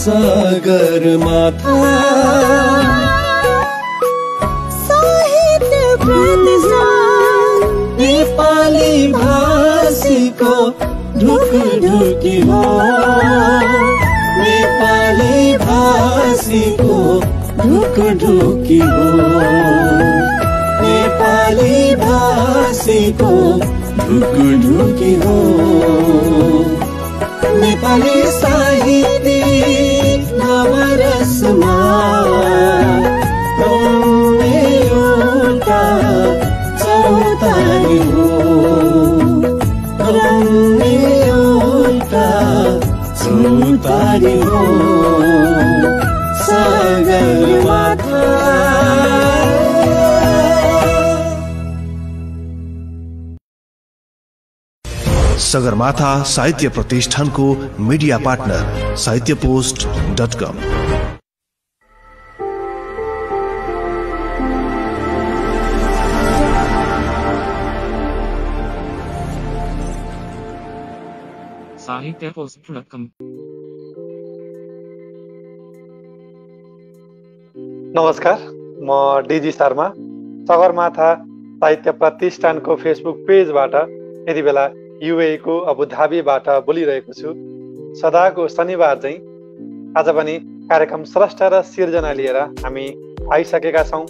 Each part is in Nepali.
सगरमाथा साहित्य प्रतिष्ठान नेपाली भाषीको ढुकढुकी हो नेपाली भाषीको ढुकढुकी हो नेपाली भाषीको ढुकढुकी हो नेपाली साहित्यिक नवरसमा एउटा चौतारी हो एउटा चौतारी हो सगरमाथा। सगरमाथा साहित्य प्रतिष्ठानको मिडिया पार्टनर साहित्यपोस्ट.com। साहित्यपोस्ट.com। नमस्कार, म डीजी शर्मा सगरमाथा साहित्य प्रतिष्ठानको फेसबुक पेजबाट यति बेला युए को अबुधाबीबाट बोलिरहेको छु। सदाको शनिबार चाहिँ आज पनि कार्यक्रम स्रष्टा र सिर्जना लिएर हामी आइसकेका छौँ।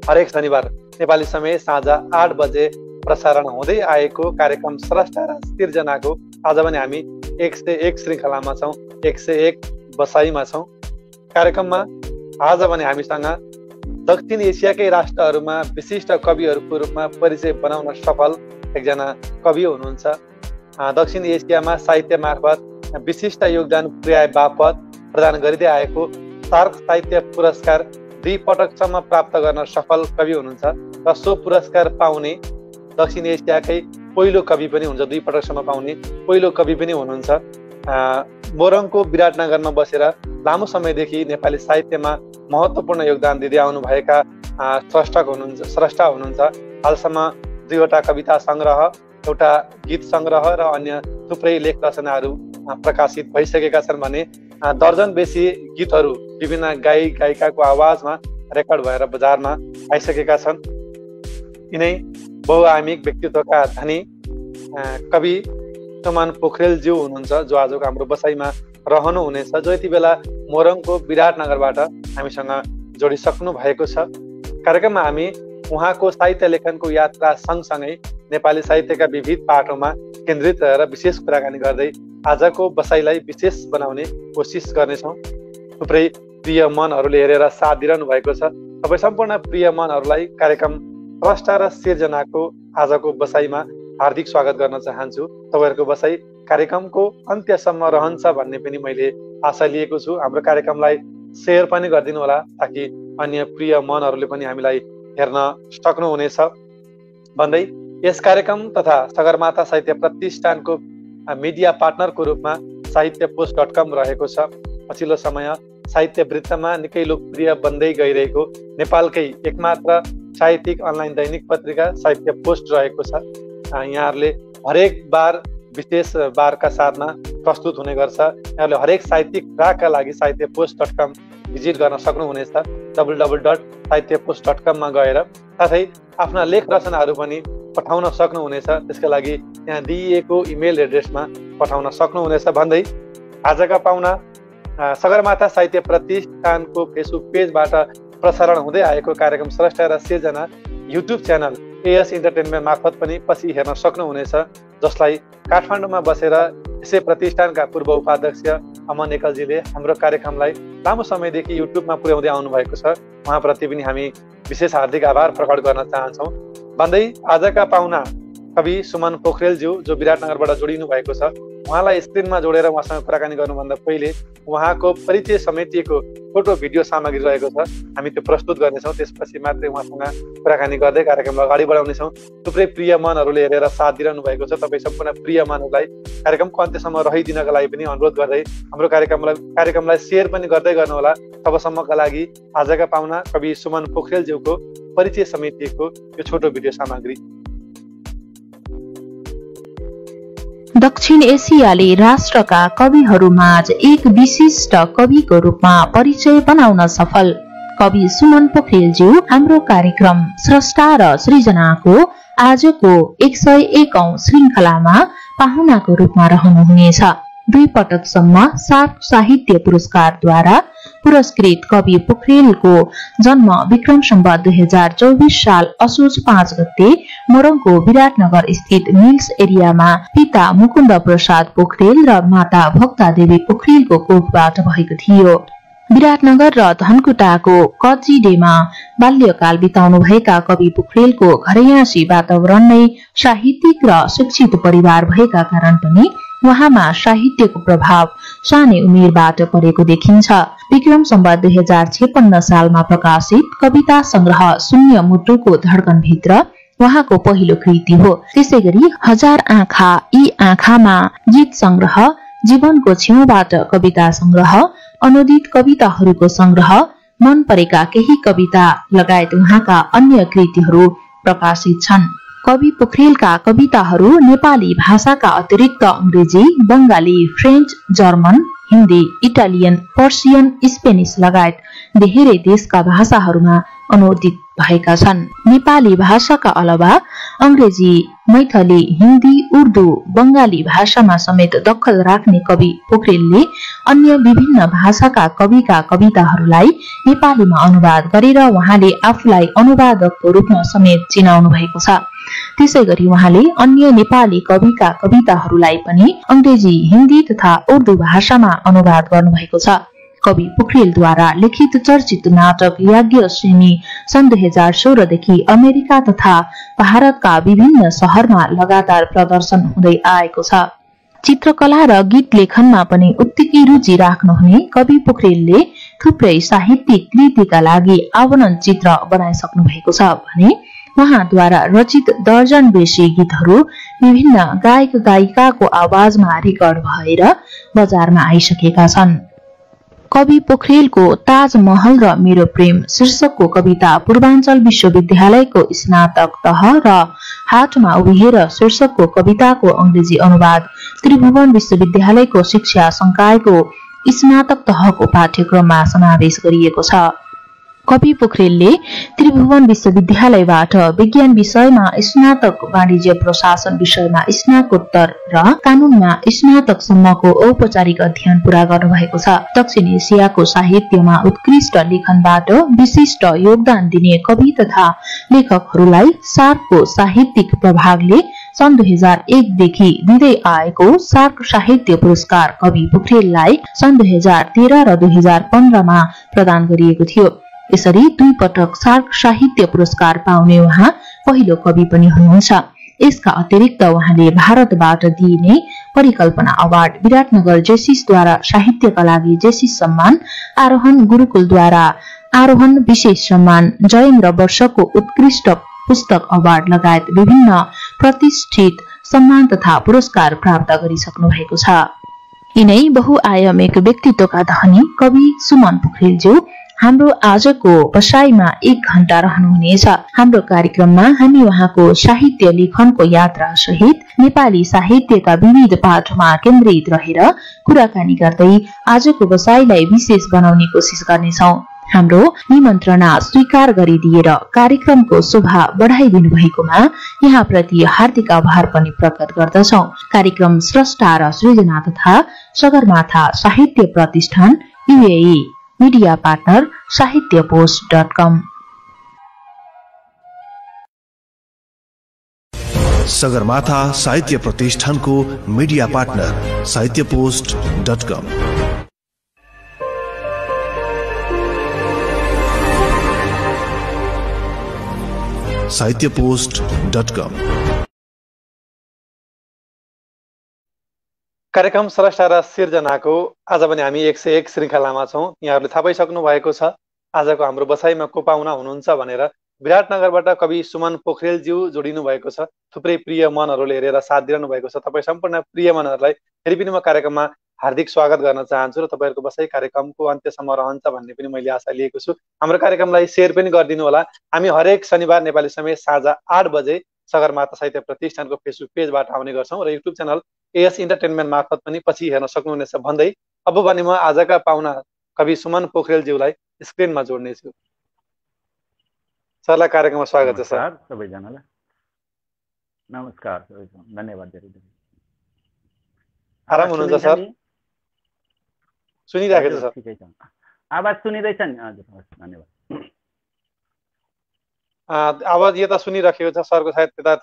हरेक शनिबार नेपाली समय साँझ 8 बजे प्रसारण हुँदै आएको कार्यक्रम स्रष्टा र सिर्जनाको आज पनि हामी 101 श्रृङ्खलामा छौँ, 101 बसाइमा छौँ। कार्यक्रममा आज पनि हामीसँग दक्षिण एसियाकै राष्ट्रहरूमा विशिष्ट कविहरूको रूपमा परिचय बनाउन सफल एकजना कवि हुनुहुन्छ। दक्षिण एसियामा साहित्य मार्फत विशिष्ट योगदान पुर्याए बापत प्रदान गरिँदै आएको सार्क साहित्य पुरस्कार 2 पटकसम्म प्राप्त गर्न सफल कवि हुनुहुन्छ र सो पुरस्कार पाउने दक्षिण एसियाकै पहिलो कवि पनि हुन्छ, 2 पटकसम्म पाउने पहिलो कवि पनि हुनुहुन्छ। मोरङको विराटनगरमा बसेर लामो समयदेखि नेपाली साहित्यमा महत्त्वपूर्ण योगदान दिँदै आउनुभएका स्रष्टा हुनुहुन्छ। हालसम्म 2वटा कविता सङ्ग्रह, एउटा गीत सङ्ग्रह र अन्य थुप्रै लेख रचनाहरू प्रकाशित भइसकेका छन् भने दर्जन बेसी गीतहरू विभिन्न गायिकाको आवाजमा रेकर्ड भएर बजारमा आइसकेका छन्। यिनै बहुआयामिक व्यक्तित्वका धनी कवि सुमन पोखरेलज्यू हुनुहुन्छ, जो आजको हाम्रो बसाइमा रहनुहुनेछ, जो यति बेला मोरङको विराटनगरबाट हामीसँग जोडिसक्नु भएको छ। कार्यक्रममा हामी उहाँको साहित्य लेखनको यात्रा सँगसँगै नेपाली साहित्यका विविध पाठोमा केन्द्रित रहेर विशेष कुराकानी गर्दै आजको बसाइलाई विशेष बनाउने कोसिस गर्नेछौँ। थुप्रै प्रिय मनहरूले हेरेर साथ दिइरहनु भएको छ। तपाईँ सम्पूर्ण प्रिय मनहरूलाई कार्यक्रम स्रष्टा र सिर्जनाको आजको बसाइमा हार्दिक स्वागत गर्न चाहन्छु। तपाईँहरूको बसाइ कार्यक्रमको अन्त्यसम्म रहन्छ भन्ने पनि मैले आशा लिएको छु। हाम्रो कार्यक्रमलाई सेयर पनि गरिदिनु होला ताकि अन्य प्रिय मनहरूले पनि हामीलाई हेर्न सक्नुहुनेछ भन्दै यस कार्यक्रम तथा सगरमाथा साहित्य प्रतिष्ठानको मिडिया पार्टनरको रूपमा साहित्यपोस्ट.com रहेको छ। पछिल्लो समय साहित्य वृत्तमा निकै लोकप्रिय बन्दै गइरहेको नेपालकै एकमात्र साहित्यिक अनलाइन दैनिक पत्रिका साहित्य पोस्ट रहेको छ। यहाँहरूले हरेक बार विशेष बारका साथमा प्रस्तुत हुने गर्छ। यहाँहरूले हरेक साहित्यिक रागका लागि साहित्यपोस्ट.com भिजिट गर्न सक्नुहुनेछ, www.साहित्यपोस्ट.com मा गएर। साथै आफ्ना लेख रचनाहरू पनि पठाउन सक्नुहुनेछ, त्यसका लागि यहाँ दिइएको इमेल एड्रेसमा पठाउन सक्नुहुनेछ भन्दै आजका पाहुना सगरमाथा साहित्य प्रतिष्ठानको फेसबुक पेजबाट प्रसारण हुँदै आएको कार्यक्रम स्रष्टा र सिर्जना युट्युब च्यानल एएस इन्टरटेनमेन्ट मार्फत पनि पछि हेर्न सक्नुहुनेछ, जसलाई काठमाडौँमा बसेर यसै प्रतिष्ठानका पूर्व उपाध्यक्ष अमन एकलजीले हाम्रो कार्यक्रमलाई लामो समयदेखि युट्युबमा पुर्याउँदै आउनु भएको छ। उहाँप्रति पनि हामी विशेष हार्दिक आभार प्रकट गर्न चाहन्छौँ भन्दै आजका पाहुना कवि सुमन पोखरेलज्यू, जो विराटनगरबाट जोडिनु भएको छ, उहाँलाई स्क्रिनमा जोडेर उहाँसँग कुराकानी गर्नुभन्दा पहिले उहाँको परिचय समेटिएको फोटो भिडियो सामग्री रहेको छ, हामी त्यो प्रस्तुत गर्नेछौँ। त्यसपछि मात्रै उहाँसँग कुराकानी गर्दै कार्यक्रमलाई अगाडि बढाउनेछौँ। थुप्रै प्रिय मनहरूले हेरेर साथ दिइरहनु भएको छ। तपाईँ सम्पूर्ण प्रिय मनहरूलाई कार्यक्रमको अन्त्यसम्म रहिदिनका लागि पनि अनुरोध गर्दै हाम्रो कार्यक्रमलाई सेयर पनि गर्दै गर्नुहोला। तबसम्मका लागि आजका पाहुना कवि सुमन पोखरेलज्यूको परिचय समेटिएको यो छोटो भिडियो सामग्री। दक्षिण एसियाले राष्ट्रका कविहरूमाझ एक विशिष्ट कविको रूपमा परिचय बनाउन सफल कवि सुमन पोखरेलज्यू हाम्रो कार्यक्रम स्रष्टा र सृजनाको आजको 101औं श्रृङ्खलामा पाहुनाको रूपमा रहनुहुनेछ। 2 पटकसम्म सार्क साहित्य पुरस्कारद्वारा पुरस्कृत कवि पोखरेलको जन्म विक्रम सम्वत 2024 साल असोज 5 गते मोरङको विराटनगर स्थित मिल्स एरियामा पिता मुकुन्द प्रसाद पोखरेल र माता भक्तादेवी पोखरेलको कोखबाट भएको थियो। विराटनगर र धनकुटाको कचिडेमा बाल्यकाल बिताउनु भएका कवि पोखरेलको घरैयासी वातावरण नै साहित्यिक र शिक्षित परिवार भएका कारण पनि उहाँमा साहित्यको प्रभाव सानै उमेरबाट परेको देखिन्छ। विक्रम सम्वत 2056 सालमा प्रकाशित कविता संग्रह शून्य मुटुको धड्कन भित्र उहाँको पहिलो कृति हो। त्यसैगरी हजार आँखा यी आँखामा गीत संग्रह, जीवनको छेउबाट कविता संग्रह, अनुदित कविताहरूको संग्रह, मन परेका केही कविता लगायत उहाँका अन्य कृतिहरू प्रकाशित छन्। कवि पोखरेलका कविताहरू नेपाली भाषाका अतिरिक्त अंग्रेजी, Bengali, French, German, Hindi, Italian, Persian, Spanish लगायत धेरै देशका भाषाहरूमा अनुदित भएका छन्। नेपाली भाषाका अलावा अंग्रेजी, मैथली, हिन्दी, उर्दू, बंगाली भाषामा समेत दखल राख्ने कवि पोखरेलले अन्य विभिन्न भाषाका कविका कविताहरूलाई नेपालीमा अनुवाद गरेर उहाँले आफूलाई अनुवादकको रूपमा समेत चिनाउनु भएको छ। त्यसैगरी उहाँले अन्य नेपाली कविका कविताहरूलाई पनि अंग्रेजी, हिन्दी तथा उर्दू भाषामा अनुवाद गर्नुभएको छ। कवि पोखरेलद्वारा लिखित चर्चित नाटक याज्ञसेनी सन् 2016 देखि अमेरिका तथा भारतका विभिन्न शहरमा लगातार प्रदर्शन हुँदै आएको छ। चित्रकला र गीत लेखनमा पनि उत्तिकै रुचि राख्नुहुने कवि पोखरेलले थुप्रै साहित्यिक कृतिका लागि आवरण चित्र बनाइसक्नु भएको छ भने उहाँद्वारा रचित दर्जन बेसी गीतहरू विभिन्न गायक गायिकाको आवाजमा रेकर्ड भएर बजारमा आइसकेका छन्। कवि पोखरेलको ताजमहल र मेरो प्रेम शीर्षकको कविता पूर्वाञ्चल विश्वविद्यालयको स्नातक तह र हाटमा उभिएर शीर्षकको कविताको अंग्रेजी अनुवाद त्रिभुवन विश्वविद्यालयको शिक्षा संकायको स्नातक तहको पाठ्यक्रममा समावेश गरिएको छ। कवि पोखरेलले त्रिभुवन विश्वविद्यालयबाट विज्ञान विषयमा स्नातक, वाणिज्य प्रशासन विषयमा स्नातकोत्तर र कानूनमा स्नातकसम्मको औपचारिक अध्ययन पूरा गर्नुभएको छ। दक्षिण एसियाको साहित्यमा उत्कृष्ट लेखनबाट विशिष्ट योगदान दिने कवि तथा लेखकहरूलाई सार्कको साहित्यिक प्रभागले सन् 2001 देखि दिँदै आएको सार्क साहित्य पुरस्कार कवि पोखरेललाई सन् 2013 र 2015 मा प्रदान गरिएको थियो। यसरी 2 पटक सार्क साहित्य पुरस्कार पाउने उहाँ पहिलो कवि पनि हुनुहुन्छ। यसका अतिरिक्त उहाँले भारतबाट दिइने परिकल्पना अवार्ड, विराटनगर जेसिसद्वारा साहित्यका लागि जेसिस सम्मान, आरोहण गुरुकुलद्वारा आरोहण विशेष सम्मान, जयेन्द्र वर्षको उत्कृष्ट पुस्तक अवार्ड लगायत विभिन्न प्रतिष्ठित सम्मान तथा पुरस्कार प्राप्त गरिसक्नु भएको छ। यिनै बहुआयामिक व्यक्तित्वका धनी कवि सुमन पोखरेलज्यू हाम्रो आजको बसाइमा 1 घण्टा रहनुहुनेछ। हाम्रो कार्यक्रममा हामी उहाँको साहित्य लेखनको यात्रा सहित नेपाली साहित्यका विविध पाठमा केन्द्रित रहेर कुराकानी गर्दै आजको बसाइलाई विशेष बनाउने कोसिस गर्नेछौं। हाम्रो निमन्त्रणा स्वीकार गरिदिएर कार्यक्रमको शोभा बढाइदिनु भएकोमा यहाँप्रति हार्दिक आभार पनि प्रकट गर्दछौं। कार्यक्रम स्रष्टा र सृजना तथा सगरमाथा साहित्य प्रतिष्ठान UAE, मीडिया पार्टनर साहित्यपोस्ट.com। सगरमाथा साहित्य प्रतिष्ठानको मीडिया पार्टनर साहित्यपोस्ट.com। साहित्यपोस्ट.com। कार्यक्रम स्रष्टा र सिर्जनाको आज पनि हामी 101 श्रृङ्खलामा छौं। यहाँहरूले थाहा पाइसक्नु भएको छ आजको हाम्रो बसाइमा को पाहुना हुनुहुन्छ भनेर। विराटनगरबाट कवि सुमन पोखरेलज्यू जोडिनु भएको छ। थुप्रै प्रिय मनहरूले हेरेर साथ दिइरहनु भएको छ। तपाईँ सम्पूर्ण प्रिय मनहरूलाई फेरि पनि म कार्यक्रममा हार्दिक स्वागत गर्न चाहन्छु र तपाईँहरूको बसाइ कार्यक्रमको अन्त्यसम्म रहन्छ भन्ने पनि मैले आशा लिएको छु। हाम्रो कार्यक्रमलाई सेयर पनि गरिदिनु होला। हामी हरेक शनिबार नेपाली समय साँझ 8 बजे सगरमाथा साहित्य प्रतिष्ठानको फेसबुक पेजबाट आउने गर्छौं र युट्युब च्यानल एएस इन्टरटेनमेन्ट मार्फत पनि पछि हेर्न सक्नुहुनेछ भन्दै अब भने म आजका पाहुना कवि सुमन पोखरेलज्यूलाई स्क्रिनमा जोड्नेछु। सरलाई कार्यक्रममा स्वागत छ सर। नमस्कार सबैजनालाई। नमस्कार सबैजनालाई, धन्यवाद धेरै धेरै। आराम हुनुहुन्छ सर? सुनिराखेको छ सर। ठिकै छ, आवाज सुनिँदैछ नि? हजुर हस्, धन्यवाद। आवाज यता सुनिराखेको छ सरको, सायद त्यता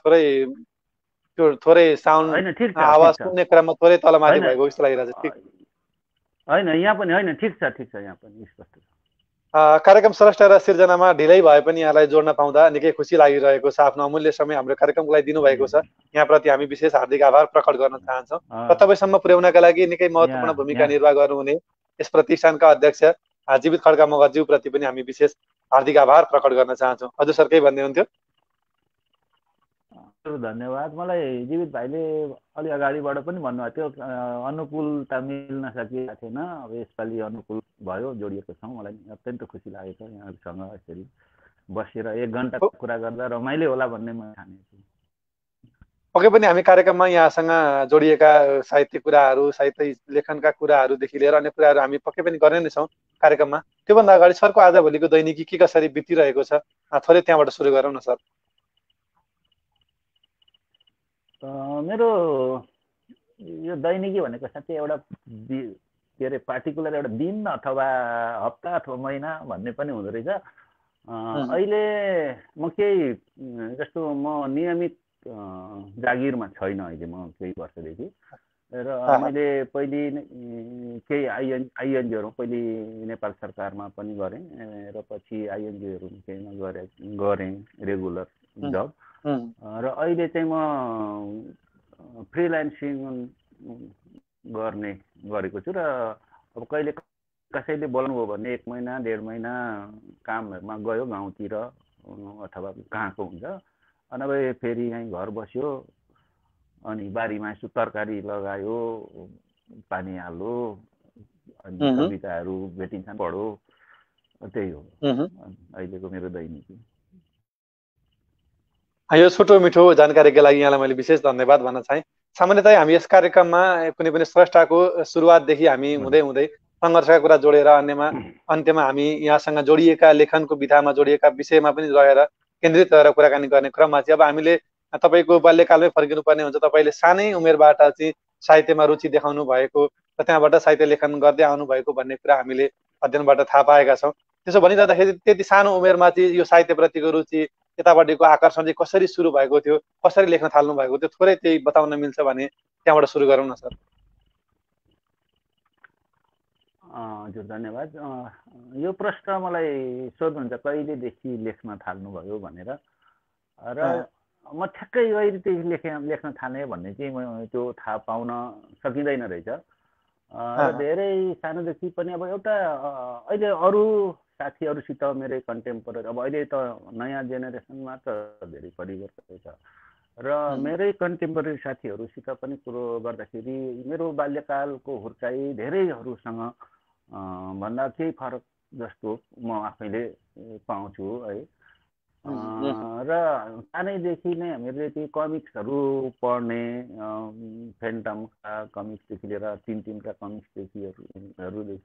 थोरै साउन्ड होइन ठिक छ, आवाज सुन्ने क्रममा थोरै तलमाथि भएको जस्तो लागिरहेको छ। होइन यहाँ पनि होइन, ठिक छ यहाँ पनि स्पष्ट छ। कार्यक्रम स्रष्टा र सिर्जनामा ढिलै भए पनि यहाँलाई जोड्न पाउँदा निकै खुसी लागिरहेको छ। आफ्नो अमूल्य समय हाम्रो कार्यक्रमको लागि दिनुभएको छ, यहाँप्रति हामी विशेष हार्दिक आभार प्रकट गर्न चाहन्छौँ र तपाईँसम्म पुर्याउनका लागि निकै महत्त्वपूर्ण भूमिका निर्वाह गर्नुहुने यस प्रतिष्ठानका अध्यक्ष जीवित खड्का मगरज्यूप्रति पनि हामी विशेष हार्दिक आभार प्रकट गर्न चाहन्छौँ। हजुर सर, केही भन्दै हुन्थ्यो? धन्यवाद। मलाई जीवित भाइले अलि अगाडिबाट पनि भन्नुभएको थियो, अनुकूलता मिल्न सकिएको थिएन, अब यसपालि अनुकूल भयो, जोडिएको छौँ। मलाई अत्यन्त खुसी लागेको छ यहाँहरूसँग यसरी बसेर 1 घन्टा कुरा गर्दा रमाइलो होला भन्ने म ठानेछु। पक्कै पनि हामी कार्यक्रममा यहाँसँग जोडिएका साहित्य कुराहरू, साहित्य लेखनका कुराहरूदेखि लिएर अन्य कुराहरू हामी पक्कै पनि गर्ने नै छौँ कार्यक्रममा। त्योभन्दा अगाडि सरको आजभोलिको दैनिकी के कसरी बितिरहेको छ, थोरै त्यहाँबाट सुरु गरौँ न सर। मेरो यो दैनिकी भनेको साँच्चै एउटा के अरे पार्टिकुलर एउटा दिन अथवा हप्ता अथवा महिना भन्ने पनि हुँदो रहेछ। अहिले म केही जस्तो म नियमित जागिरमा छैन अहिले, म केही वर्षदेखि। र मैले पहिले केही आइएनजिओहरू पहिले नेपाल सरकारमा पनि गरेँ र पछि आइएनजिओहरू केहीमा गरेँ रेगुलर जब। र अहिले चाहिँ म फ्रिल्यान्सिङ गरेको छु। र अब कहिले कसैले बोल्नुभयो भने 1 महिना 1.5 महिना कामहरूमा गयो गाउँतिर अथवा कहाँको हुन्छ, अनि फेरि यहीँ घर बस्यो, अनि बारीमा यसो तरकारी लगायो, पानी हाल्यो, अनि कविताहरू भेटिन्छन् पढ्यो, त्यही हो अहिलेको मेरो दैनिकी। यो छोटो मिठो जानकारीका लागि यहाँलाई मैले विशेष धन्यवाद भन्न चाहेँ। सामान्यतया हामी यस कार्यक्रममा कुनै पनि स्रष्टाको सुरुवातदेखि हामी हुँदै हुँदै सङ्घर्षका कुरा जोडेर अन्त्यमा हामी यहाँसँग जोडिएका लेखनको विधामा जोडिएका विषयमा पनि रहेर केन्द्रित रहेर कुराकानी गर्ने क्रममा चाहिँ अब हामीले तपाईँको बाल्यकालमै फर्किनुपर्ने हुन्छ। तपाईँले सानै उमेरबाट चाहिँ साहित्यमा रुचि देखाउनु भएको र त्यहाँबाट साहित्य लेखन गर्दै आउनु भएको भन्ने कुरा हामीले अध्ययनबाट थाहा पाएका छौँ। त्यसो भनिरहँदाखेरि त्यति सानो उमेरमा चाहिँ यो साहित्यप्रतिको रुचि, यतापट्टिको आकर्षण चाहिँ कसरी सुरु भएको थियो, कसरी लेख्न थाल्नु भएको थियो, थोरै त्यही बताउन मिल्छ भने त्यहाँबाट सुरु गरौँ न सर। हजुर धन्यवाद। यो प्रश्न मलाई सोध्नुहुन्छ कहिलेदेखि लेख्न थाल्नुभयो भनेर, र म ठ्याक्कै कहिलेदेखि लेख्न थालेँ भन्ने चाहिँ म त्यो थाहा पाउन सकिँदैन रहेछ। र धेरै सानोदेखि पनि अब एउटा अहिले अरू साथीहरूसित मेरै कन्टेम्पोरेरी, अब अहिले त नयाँ जेनेरेसनमा त धेरै परिवर्तन छ, र मेरै कन्टेम्पोरेरी साथीहरूसित पनि कुरो गर्दाखेरि मेरो बाल्यकालको हुर्काई धेरैहरूसँग भन्दा केही फरक जस्तो म आफैले पाउँछु है। र सानैदेखि नै हामीले ती कमिक्सहरू पढ्ने, फेन्टमका कमिक्सदेखि लिएर टिनटिनका कमिक्सदेखि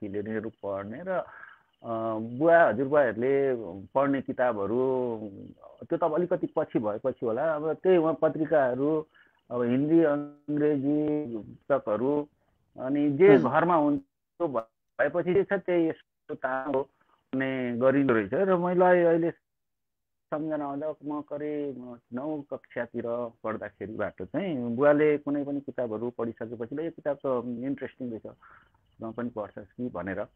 लिएर पढ्ने, र बुवा हजुरबुवाहरूले पढ्ने किताबहरू त्यो त अब अलिकति पछि भएपछि होला, अब त्यही हो पत्रिकाहरू, अब हिन्दी अङ्ग्रेजी पुस्तकहरू, अनि जे घरमा हुन्छ भएपछि जे छ त्यही यस्तो तानो हुने गरिँदो रहेछ। र मैले अहिले सम्झना आउँदा म करिब 9 कक्षातिर पढ्दाखेरिबाट चाहिँ बुवाले कुनै पनि किताबहरू पढिसकेपछि यो किताब त इन्ट्रेस्टिङ रहेछ, म पनि पढ्छस् कि भनेर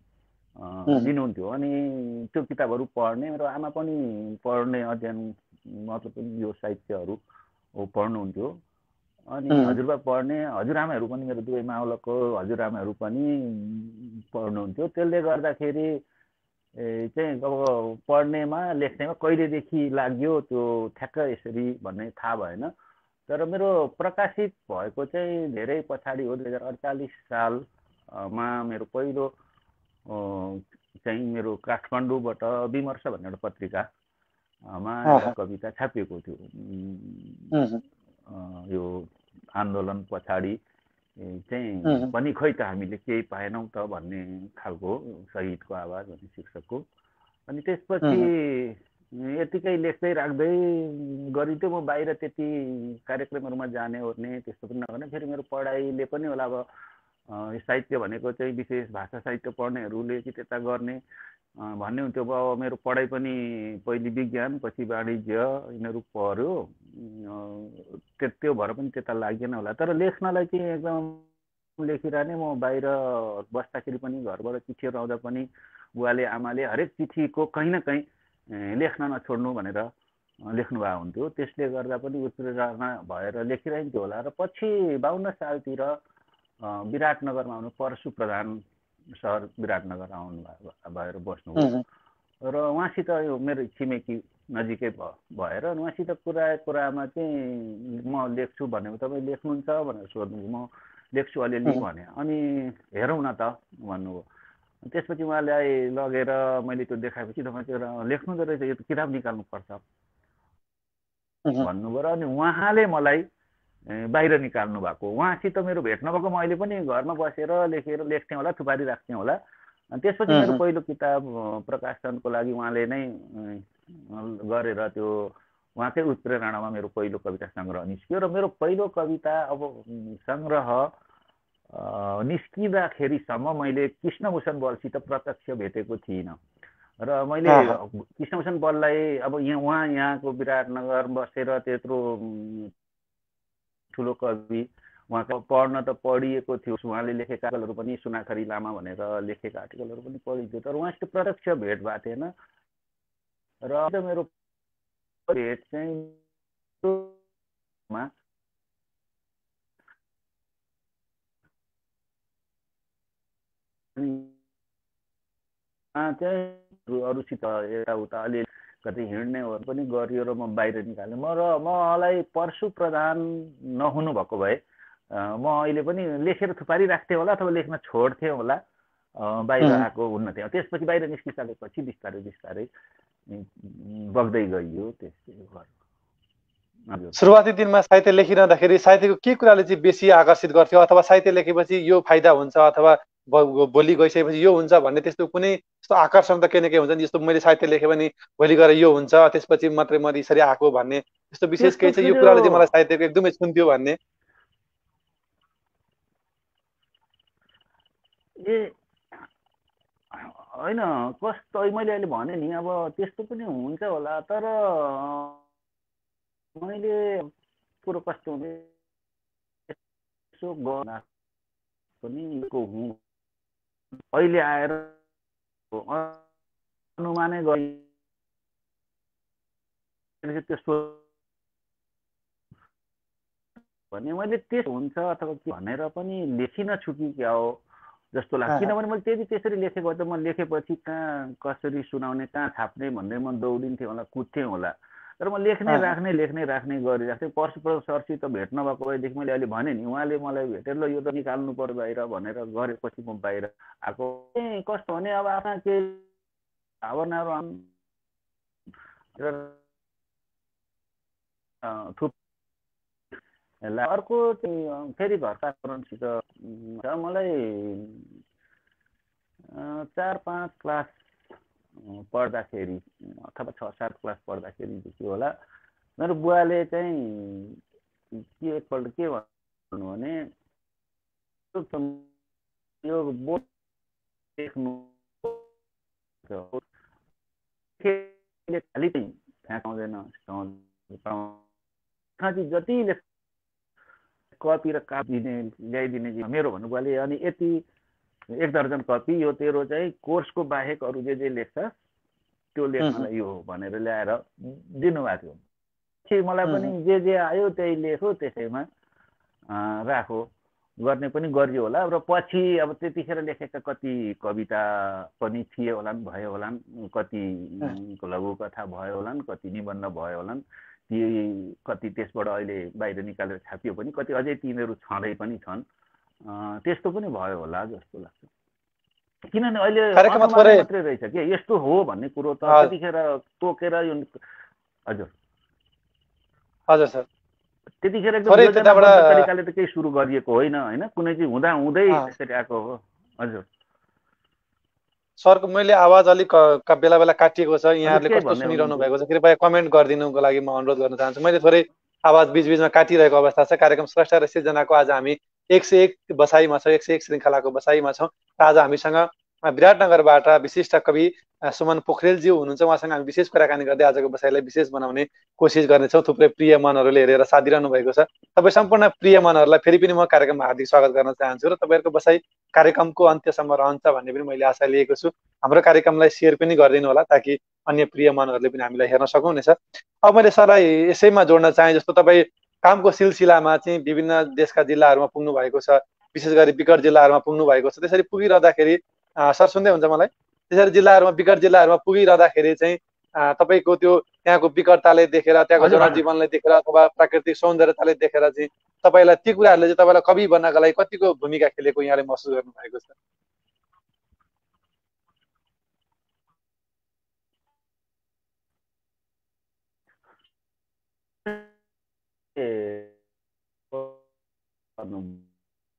दिनुहुन्थ्यो। अनि त्यो किताबहरू पढ्ने, र आमा पनि पढ्ने, अध्ययन मतलब यो साहित्यहरू पढ्नुहुन्थ्यो। अनि हजुरबा पढ्ने, हजुरआमाहरू पनि मेरो दुवै मावलको हजुरआमाहरू पनि पढ्नुहुन्थ्यो। त्यसले गर्दाखेरि चाहिँ अब पढ्नेमा लेख्नेमा कहिलेदेखि लाग्यो त्यो ठ्याक्क यसरी भन्ने थाहा भएन। तर मेरो प्रकाशित भएको चाहिँ धेरै पछाडि हो, 2048 सालमा मेरो पहिलो चाहिँ मेरो काठमाडौँबाट विमर्श भन्ने एउटा पत्रिकामा कविता छापिएको थियो। यो आन्दोलन पछाडि चाहिँ पनि खोइ त हामीले केही पाएनौँ त भन्ने खालको शहीदको आवाज भन्ने शीर्षकको। अनि त्यसपछि यतिकै लेख्दै राख्दै गरिन्थ्यो। म बाहिर त्यति कार्यक्रमहरूमा जाने ओर्ने त्यस्तो पनि नगर्ने। फेरि मेरो पढाइले पनि होला अब साहित्य भनेको चाहिँ विशेष भाषा साहित्य पढ्नेहरूले चाहिँ त्यता गर्ने भन्ने हुन्थ्यो। अब मेरो पढाइ पनि पहिले विज्ञान पछि वाणिज्य यिनीहरू पढ्यो, त्यो भएर पनि त्यता लागेन होला। तर लेख्नलाई चाहिँ एकदम लेखिरहने। म बाहिर बस्दाखेरि पनि घरबाट चिठीहरू आउँदा पनि बुवाले आमाले हरेक चिठीको कहीँ न कहीँ लेख्न नछोड्नु भनेर लेख्नु भएको हुन्थ्यो। त्यसले गर्दा पनि उत्प्रेरणा भएर लेखिरहन्थ्यो होला। र पछि 52 सालतिर विराटनगरमा आउनु, परशु प्रधान सहर विराटनगर आउनु भएर बस्नुभयो। र उहाँसित यो मेरो छिमेकी नजिकै भएर उहाँसित कुरामा चाहिँ म लेख्छु भनेको तपाईँ लेख्नुहुन्छ भनेर सोध्नु। म लेख्छु अलिअलि भने। अनि हेरौँ न त भन्नुभयो। त्यसपछि उहाँलाई लगेर मैले त्यो देखाएपछि तपाईँ त्यो लेख्नु त रहेछ, यो किताब निकाल्नुपर्छ भन्नुभयो। र अनि उहाँले मलाई बाहिर निकाल्नु भएको। उहाँसित मेरो भेट नभएको, म अहिले पनि घरमा बसेर लेख्थेँ होला, थुपारी राख्थेँ होला। अनि त्यसपछि मेरो पहिलो किताब प्रकाशनको लागि उहाँले नै गरेर त्यो उहाँकै उत्प्रेरणामा मेरो पहिलो कविता सङ्ग्रह निस्क्यो। र मेरो पहिलो कविता अब सङ्ग्रह निस्किँदाखेरिसम्म मैले कृष्णभूषण बलसित प्रत्यक्ष भेटेको थिइनँ। र मैले कृष्णभूषण बललाई अब यहाँको विराटनगर बसेर त्यत्रो ठुलो कवि, उहाँको पढ्न त पढिएको थियो। उहाँले लेखेका आर्टिकलहरू पनि सुनाखरी लामा भनेर लेखेका आर्टिकलहरू पनि पढिन्थ्यो। तर उहाँसित प्रत्यक्ष भेट भएको थिएन। र मेरो भेट चाहिँ अरूसित यताउता अलि कतै हिँड्नेहरू पनि गरियो र म बाहिर निकालेँ। मलाई परशु प्रधान नहुनु भएको भए म अहिले पनि लेखेर थुपारी राख्थेँ होला अथवा लेख्न छोड्थेँ होला, बाहिर आएको हुन्न थियो। त्यसपछि बाहिर निस्किसकेपछि बिस्तारै बिस्तारै बग्दै गइयो। त्यस्तै सुरुवाती दिनमा साहित्य लेखिरहँदाखेरि साहित्यको के कुराले चाहिँ बेसी आकर्षित गर्थ्यो, अथवा साहित्य लेखेपछि यो फाइदा हुन्छ अथवा भोलि गइसकेपछि यो हुन्छ भन्ने त्यस्तो कुनै यस्तो आकर्षण त केही न केही हुन्छ नि? जस्तो मैले साहित्य लेखेँ भने भोलि गएर यो हुन्छ, त्यसपछि मात्रै म यसरी आएको भन्ने यस्तो विशेष केही चाहिँ यो कुराले चाहिँ मलाई साहित्यको एकदमै छुन्थ्यो भन्ने? होइन, कस्तो मैले अहिले भने नि, अब त्यस्तो पनि हुन्छ होला। तर मैले कुरो कस्तो हुँदै यसो पनि हुँ अहिले आएर अनुमानै गरी त्यस्तो भने मैले त्यस्तो हुन्छ अथवा के भनेर पनि लेखिन छु कि क्या हो जस्तो लाग्छ। किनभने मैले त्यति त्यसरी लेखेको त म लेखेपछि कहाँ कसरी सुनाउने, कहाँ छाप्ने भन्दै म दौडिन्थेँ होला, कुद्थेँ होला। तर म लेख्ने राख्ने गरिराख्थेँ। परशुप्रधान सरसित भेट नभएको भएदेखि मैले अहिले भने नि, उहाँले मलाई भेटेर ल यो त निकाल्नु पर्यो बाहिर भनेर गरेपछि म बाहिर आएको। कस्तो भने अब आफ्ना के भावनाहरू अर्को चाहिँ फेरि घरका वातावरणसित मलाई 4-5 क्लास पढ्दाखेरि अथवा 6-7 क्लास पढ्दाखेरिदेखि होला, मेरो बुवाले चाहिँ एकपल्ट के भन्नु भने यो बोर्ड लेख्नु खालि फ्याँकाउँदैन, जति कपी र कापी ल्याइदिने मेरो भन्नु बुवाले। अनि यति 1 दर्जन कपी, यो तेरो चाहिँ कोर्सको बाहेक अरू जे लेख्छ त्यो लेख्नलाई यो हो भनेर ल्याएर दिनुभएको थियो। मलाई पनि जे आयो त्यही लेखो, त्यसैमा राखो गर्ने पनि गरियो होला। र पछि अब त्यतिखेर लेखेका कति कविता पनि थिए होलान्, भयो होलान्, कति लघुकथा भयो होलान्, कति निबन्ध भयो होलान्, ती कति त्यसबाट अहिले बाहिर निकालेर छापियो पनि, कति अझै तिनीहरू छँदै पनि छन्। त्यस्तो पनि भयो होला जस्तो लाग्छ। किनभने अहिले मात्रै रहेछ कि यस्तो हो भन्ने कुरो त त्यतिखेर तोकेर यो। हजुर हजुर सर, त्यतिखेर एकदम थोरै योजनाबद्ध त्यताबाट तरिकाले त केही सुरु गरिएको होइन होइन, कुनै चाहिँ हुँदा हुँदै त्यसरी आएको हो। हजुर सरको मैले आवाज अलिक बेला बेला काटिएको छ, अलिक यहाँहरूले केही कस्तो भन्दै सुनिरहनु हुनुहुन्थ्यो। भएको छ कृपया कमेन्ट गरिदिनुको लागि म अनुरोध गर्न चाहन्छु। मैले थोरै आवाज बिचबिचमा काटिरहेको अवस्था छ। कार्यक्रम स्रष्टा र सिर्जनाको आज हामी 101 बसाइमा छौँ, 101 श्रृङ्खलाको बसाइमा छौँ र आज हामीसँग विराटनगरबाट विशिष्ट कवि सुमन पोखरेलज्यू हुनुहुन्छ। उहाँसँग हामी विशेष कुराकानी गर्दै आजको बसाइलाई विशेष बनाउने कोसिस गर्नेछौँ। थुप्रै प्रिय मनहरूले हेरेर साथ दिइरहनु भएको छ। तपाईँ सम्पूर्ण प्रिय मनहरूलाई फेरि पनि म कार्यक्रममा हार्दिक स्वागत गर्न चाहन्छु र तपाईँहरूको बसाइ कार्यक्रमको अन्त्यसम्म रहन्छ भन्ने पनि मैले आशा लिएको छु। हाम्रो कार्यक्रमलाई सेयर पनि गरिदिनु होला ताकि अन्य प्रिय मनहरूले पनि हामीलाई हेर्न सक्नुहुनेछ। अब मैले सरलाई यसैमा जोड्न चाहेँ, जस्तो तपाईँ कामको सिलसिलामा चाहिँ विभिन्न देशका जिल्लाहरूमा पुग्नु भएको छ, विशेष गरी विकट जिल्लाहरूमा पुग्नु भएको छ। त्यसरी पुगिरहँदाखेरि सर सुन्दै हुन्छ मलाई? त्यसरी जिल्लाहरूमा विकट जिल्लाहरूमा पुगिरहँदाखेरि चाहिँ तपाईँको त्यो त्यहाँको विकटताले देखेर, त्यहाँको हजुर हजुर जनजीवनलाई देखेर अथवा प्राकृतिक सौन्दर्यताले देखेर चाहिँ तपाईँलाई ती कुराहरूले चाहिँ तपाईँलाई कवि बन्नका लागि कतिको भूमिका खेलेको यहाँले महसुस गर्नुभएको छ?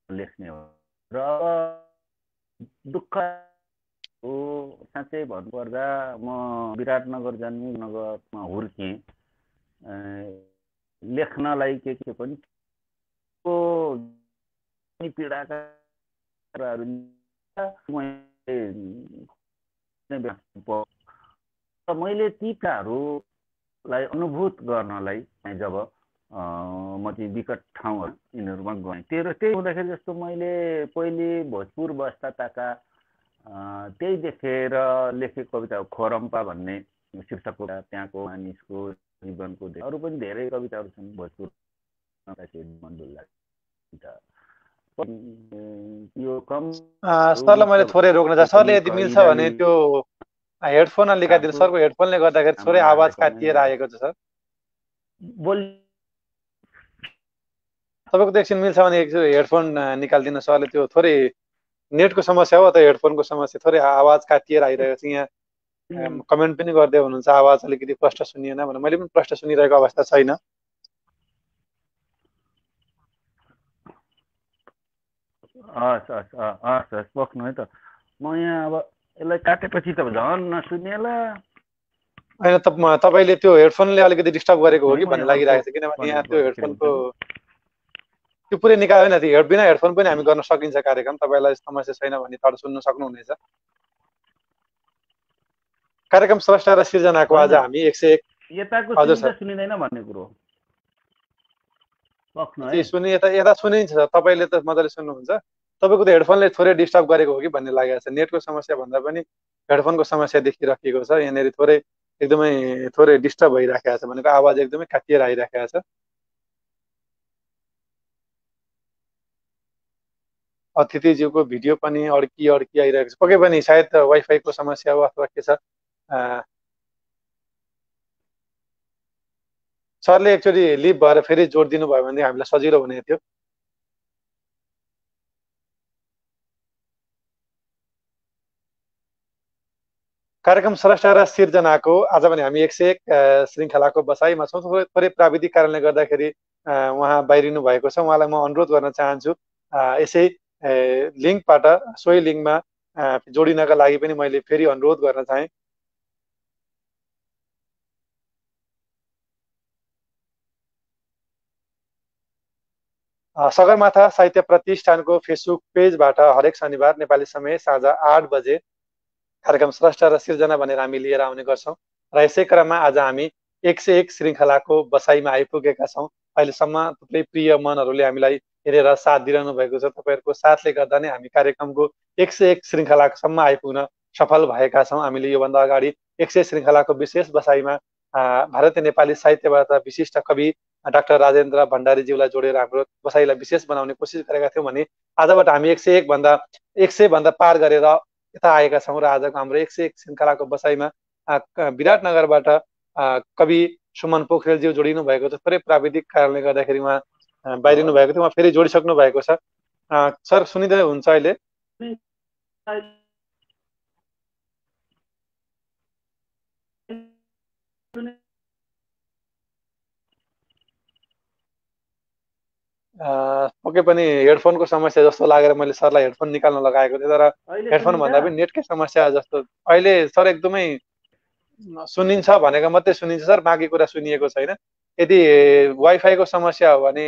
लेख्ने हो र अब दुःख हो साँच्चै भन्नुपर्दा म विराटनगर जन्मनगरमा हुर्केँ, लेख्नलाई के पनि पीडाका कुराहरू मैले ती पीडाहरूलाई अनुभूत गर्नलाई जब म चाहिँ विकट ठाउँहरू यिनीहरूमा गएँ, त्यही हुँदाखेरि जस्तो मैले पहिले भोजपुर बस्ताका त्यही देखेर लेखेको कविता हो खोरम्पा भन्ने शीर्षकको, त्यहाँको मानिसको जीवनको अरू पनि धेरै कविताहरू छन् भोजपुर यो कम। सरलाई मैले थोरै रोक्न चाहन्छु, सरले यदि मिल्छ भने त्यो हेडफोन निकालिदिनु। सरको हेडफोनले गर्दाखेरि थोरै आवाज काटिएर आएको छ सर। तपाईँको त एकछिन मिल्छ भने हेडफोन निकालिदिनु सरले। त्यो थोरै नेटको समस्या हो अथवा हेडफोनको समस्या, थोरै आवाज काटिएर आइरहेको छ। यहाँ कमेन्ट पनि गर्दै हुनुहुन्छ आवाज अलिकति प्रष्ट सुनिएन भने। मैले पनि प्रष्ट सुनिरहेको अवस्था छैन। हस् हस् हस् हस् पक्नु है त। म यहाँ अब यसलाई काटेपछि त झन् नसुनिएला। होइन तपाईँले त्यो हेडफोनले अलिकति डिस्टर्ब गरेको हो कि भन्ने लागिरहेको छ, किनभने यहाँ त्यो हेडफोनको त्यो पुरै निकाल्यो होइन। त्यो बिना हेडफोन पनि हामी गर्न सकिन्छ कार्यक्रम। तपाईँलाई समस्या छैन भने तल सुन्न सक्नुहुनेछ। कार्यक्रम स्रष्टा र सिर्जनाको आज हामी 101 यताको हजुर सर सुनिँदैन भन्ने कुरो यता सुनिन्छ सर। तपाईँले त मजाले सुन्नुहुन्छ। तपाईँको त हेडफोनले थोरै डिस्टर्ब गरेको हो कि भन्ने लागेको छ। नेटको समस्या भन्दा पनि हेडफोनको समस्या देखिराखेको छ। यहाँनिर थोरै एकदमै थोरै डिस्टर्ब भइराखेको छ, भनेको आवाज एकदमै काटिएर आइराखेको छ। अतिथिज्यूको भिडियो पनि अड्की आइरहेको छ। पक्कै पनि सायद वाइफाईको समस्या हो अथवा के छ। सरले एकचोटि लिभ भएर फेरि जोड दिनुभयो भने हामीलाई सजिलो हुने थियो। कार्यक्रम स्रष्टा र सिर्जनाको आज पनि हामी 101 श्रृङ्खलाको बसाइमा छौँ। थोरै प्राविधिक कारणले गर्दाखेरि उहाँ बाहिरिनु भएको छ। उहाँलाई म अनुरोध गर्न चाहन्छु यसै लिङ्कबाट सोही लिङ्कमा जोडिनका लागि पनि मैले फेरि अनुरोध गर्न चाहेँ। सगरमाथा साहित्य प्रतिष्ठानको फेसबुक पेजबाट हरेक शनिबार नेपाली समय साँझ 8 बजे कार्यक्रम स्रष्टा र सिर्जना भनेर हामी लिएर आउने गर्छौँ र यसै क्रममा आज हामी 101 श्रृङ्खलाको बसाइमा आइपुगेका छौँ। अहिलेसम्म थुप्रै प्रिय मनहरूले हामीलाई हेरेर साथ दिइरहनु भएको छ। तपाईँहरूको साथले गर्दा नै हामी कार्यक्रमको 101 श्रृङ्खलासम्म आइपुग्न सफल भएका छौँ। हामीले योभन्दा अगाडि 100 श्रृङ्खलाको विशेष बसाइमा भारतीय नेपाली साहित्यबाट विशिष्ट कवि डाक्टर राजेन्द्र भण्डारीज्यूलाई जोडेर हाम्रो बसाइलाई विशेष बनाउने कोसिस गरेका थियौँ भने आजबाट हामी 100 भन्दा पार गरेर यता आएका छौँ र आजको हाम्रो 101 श्रृङ्खलाको बसाइमा विराटनगरबाट कवि सुमन पोखरेलज्यू जोडिनु भएको छ। थोरै प्राविधिक कारणले गर्दाखेरि उहाँ बाहिरिनु भएको थियो। उहाँ फेरि जोडिसक्नु भएको छ। सर सुनिँदै हुन्छ अहिले? पक्कै पनि हेडफोनको समस्या जस्तो लागेर मैले सरलाई हेडफोन निकाल्न लगाएको थिएँ, तर अहिले हेडफोन भन्दा पनि नेटकै समस्या जस्तो अहिले सर एकदमै सुनिन्छ भनेको मात्रै सुनिन्छ सर, बाँकी कुरा सुनिएको छैन। यदि वाइफाईको समस्या हो भने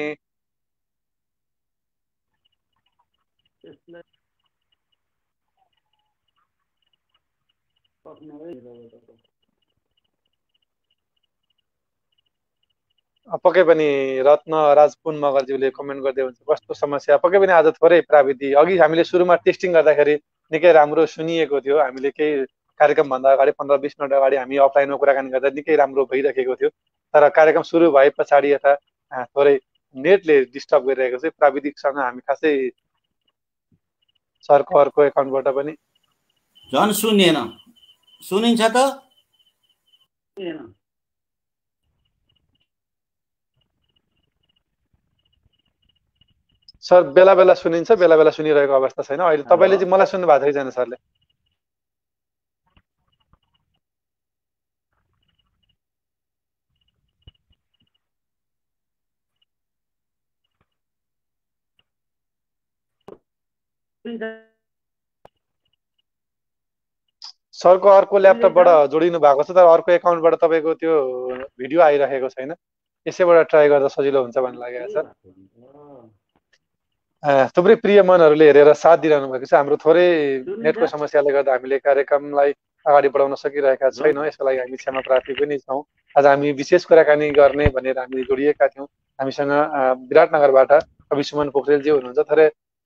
पक्कै पनि रत्न राजपुन मगरज्यूले कमेन्ट गर्दै हुन्छ कस्तो समस्या। पक्कै पनि आज थोरै प्राविधिक, अघि हामीले सुरुमा टेस्टिङ गर्दाखेरि निकै राम्रो सुनिएको थियो। हामीले केही कार्यक्रमभन्दा अगाडि 15-20 मिनट अगाडि हामी अफलाइनमा कुराकानी गर्दा निकै राम्रो भइरहेको थियो, तर कार्यक्रम सुरु भए पछाडि यता थोरै नेटले डिस्टर्ब गरिरहेको छ। प्राविधिकसँग हामी खासै सरको अर्को एकाउन्टबाट पनि झन् सुनिएन, सुनिन्छ त? सर बेला बेला सुनिन्छ, बेला बेला सुनिरहेको अवस्था छैन। अहिले तपाईँले चाहिँ मलाई सुन्नु भएको छ कि छैन सरले? सरको अर्को ल्यापटपबाट जोडिनु भएको छ, तर अर्को एकाउन्टबाट तपाईँको त्यो भिडियो आइरहेको छैन। यसैबाट ट्राई गर्दा सजिलो हुन्छ भन्ने लागेको छ। थुप्रै प्रिय मनहरूले हेरेर साथ दिइरहनु भएको छ। हाम्रो थोरै नेटको समस्याले गर्दा हामीले कार्यक्रमलाई अगाडि बढाउन सकिरहेका छैनौँ, यसको लागि हामी क्षमा प्रार्थी पनि छौँ। आज हामी विशेष कुराकानी गर्ने भनेर हामी जोडिएका थियौँ। हामीसँग विराटनगरबाट कवि सुमन पोखरेलजी हुनुहुन्छ,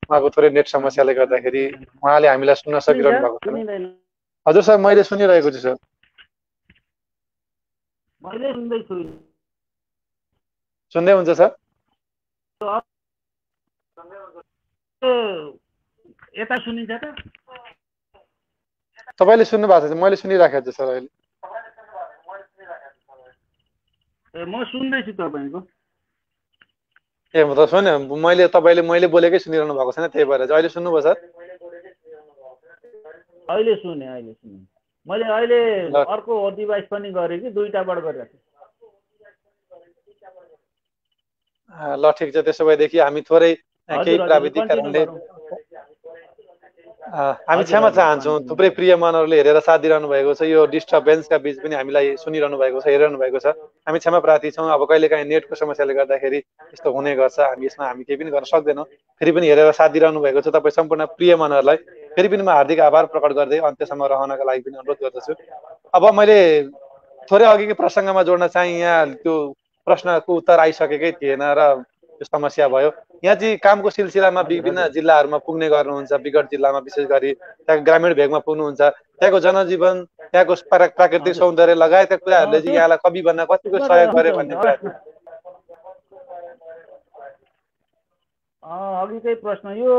उहाँको थोरै नेट समस्याले गर्दाखेरि उहाँले हामीलाई सुन्न सकिरहनु भएको छैन। हजुर सर, मैले सुनिरहेको छु सर। सुन्दै हुन्छ सर? यता सुनिन्छ त? तपाईँले सुन्नु भएको छ, मैले सुनिराखेको छु सर अहिले। म सुन्दैछु तपाईँको। ए म त सुने, मैले बोलेकै सुनिरहनु भएको छैन, त्यही भएर अहिले सुन्नुभयो सर? अहिले सुने। मैले अहिले अर्को डिभाइस पनि गरेँ कि, दुईटाबाट गरिरहेको छु। ल ठिक छ, त्यसो भएदेखि हामी थोरै केही प्राविधिक कारणले हामी क्षमा चाहन्छौँ। थुप्रै प्रिय मनहरूले हेरेर साथ दिइरहनु भएको छ। यो डिस्टर्बेन्सका बीच पनि हामीलाई सुनिरहनु भएको छ, हेरिरहनु भएको छ। हामी क्षमा प्रार्थी छौँ। अब कहिलेकाहीँ नेटको समस्याले गर्दाखेरि यस्तो हुने गर्छ, यसमा हामी केही पनि गर्न सक्दैनौँ। फेरि पनि हेरेर साथ दिइरहनु भएको छ तपाईँ सम्पूर्ण प्रिय मनहरूलाई फेरि पनि म हार्दिक आभार प्रकट गर्दै अन्त्यसम्म रहनका लागि पनि अनुरोध गर्दछु। अब मैले थोरै अघिको प्रसङ्गमा जोड्न चाहिँ यहाँ त्यो प्रश्नको उत्तर आइसकेकै थिएन र त्यो समस्या भयो। यहाँ चाहिँ कामको सिलसिलामा विभिन्न जिल्लाहरूमा पुग्ने गर्नुहुन्छ, विगत जिल्लामा विशेष गरी त्यहाँको ग्रामीण भेगमा पुग्नुहुन्छ। त्यहाँको जनजीवन, त्यहाँको प्राकृतिक सौन्दर्य लगायतका कुराहरूले चाहिँ यहाँलाई कवि बन्न कतिको सहयोग गरे भन्ने कुरा अघिकै प्रश्न यो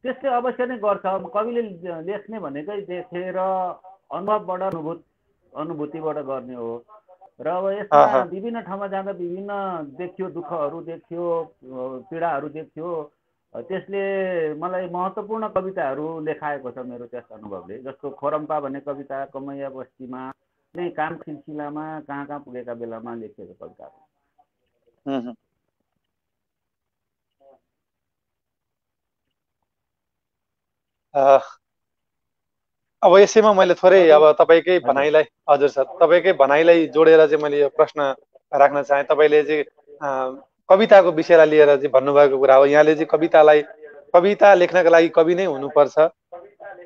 त्यसले अवश्य नै गर्छ। कविले लेख्ने भनेकै देखेर अनुभवबाट अनुभूतिबाट गर्ने हो र अब यसमा विभिन्न ठाउँमा जाँदा विभिन्न देखियो, दुःखहरू देखियो, पीडाहरू देखियो। त्यसले मलाई महत्त्वपूर्ण कविताहरू लेखाएको छ मेरो त्यस अनुभवले। जस्तो खोरम्पा भन्ने कविता कमैया बस्तीमा नै काम सिलसिलामा कहाँ कहाँ पुगेका बेलामा लेखिएको कविताहरू। अब यसैमा मैले थोरै अब तपाईँकै भनाइलाई, हजुर सर, तपाईँकै भनाइलाई जोडेर चाहिँ मैले यो प्रश्न राख्न चाहेँ। तपाईँले चाहिँ कविताको विषयलाई लिएर चाहिँ भन्नुभएको कुरा हो। यहाँले चाहिँ कविता लेख्नका लागि कवि नै हुनुपर्छ,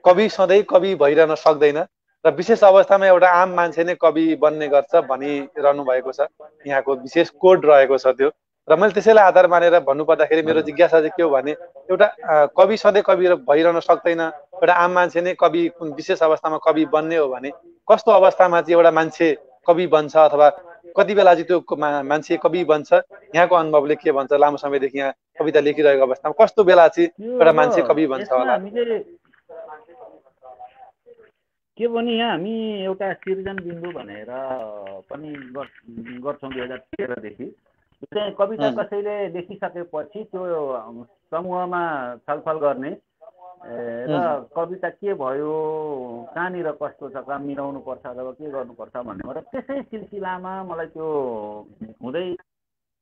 कवि सधैँ कवि भइरहन सक्दैन र विशेष अवस्थामा एउटा आम मान्छे नै कवि बन्ने गर्छ भनिरहनु भएको छ। यहाँको विशेष कोड रहेको छ त्यो। र मैले त्यसैलाई आधार मानेर भन्नुपर्दाखेरि मेरो जिज्ञासा चाहिँ के हो भने, एउटा कवि सधैँ कवि भइरहन सक्दैन, एउटा आम मान्छे नै कवि विशेष अवस्थामा कवि बन्ने हो भने कस्तो अवस्थामा चाहिँ एउटा मान्छे कवि बन्छ अथवा कति बेला चाहिँ त्यो मान्छे कवि बन्छ? यहाँको अनुभवले के भन्छ? लामो समयदेखि यहाँ कविता लेखिरहेको अवस्थामा कस्तो बेला चाहिँ एउटा मान्छे कवि बन्छ होला? के भने यहाँ हामी एउटा सिर्जन बिन्दु भनेर पनि गर्छौँ 2013 चाहिँ कविता कसैले लेखिसकेपछि त्यो समूहमा छलफल गर्ने र कविता के भयो, कहाँनिर कस्तो छ, कहाँ मिलाउनु पर्छ अथवा के गर्नुपर्छ भन्ने र त्यसै सिलसिलामा मलाई त्यो हुँदै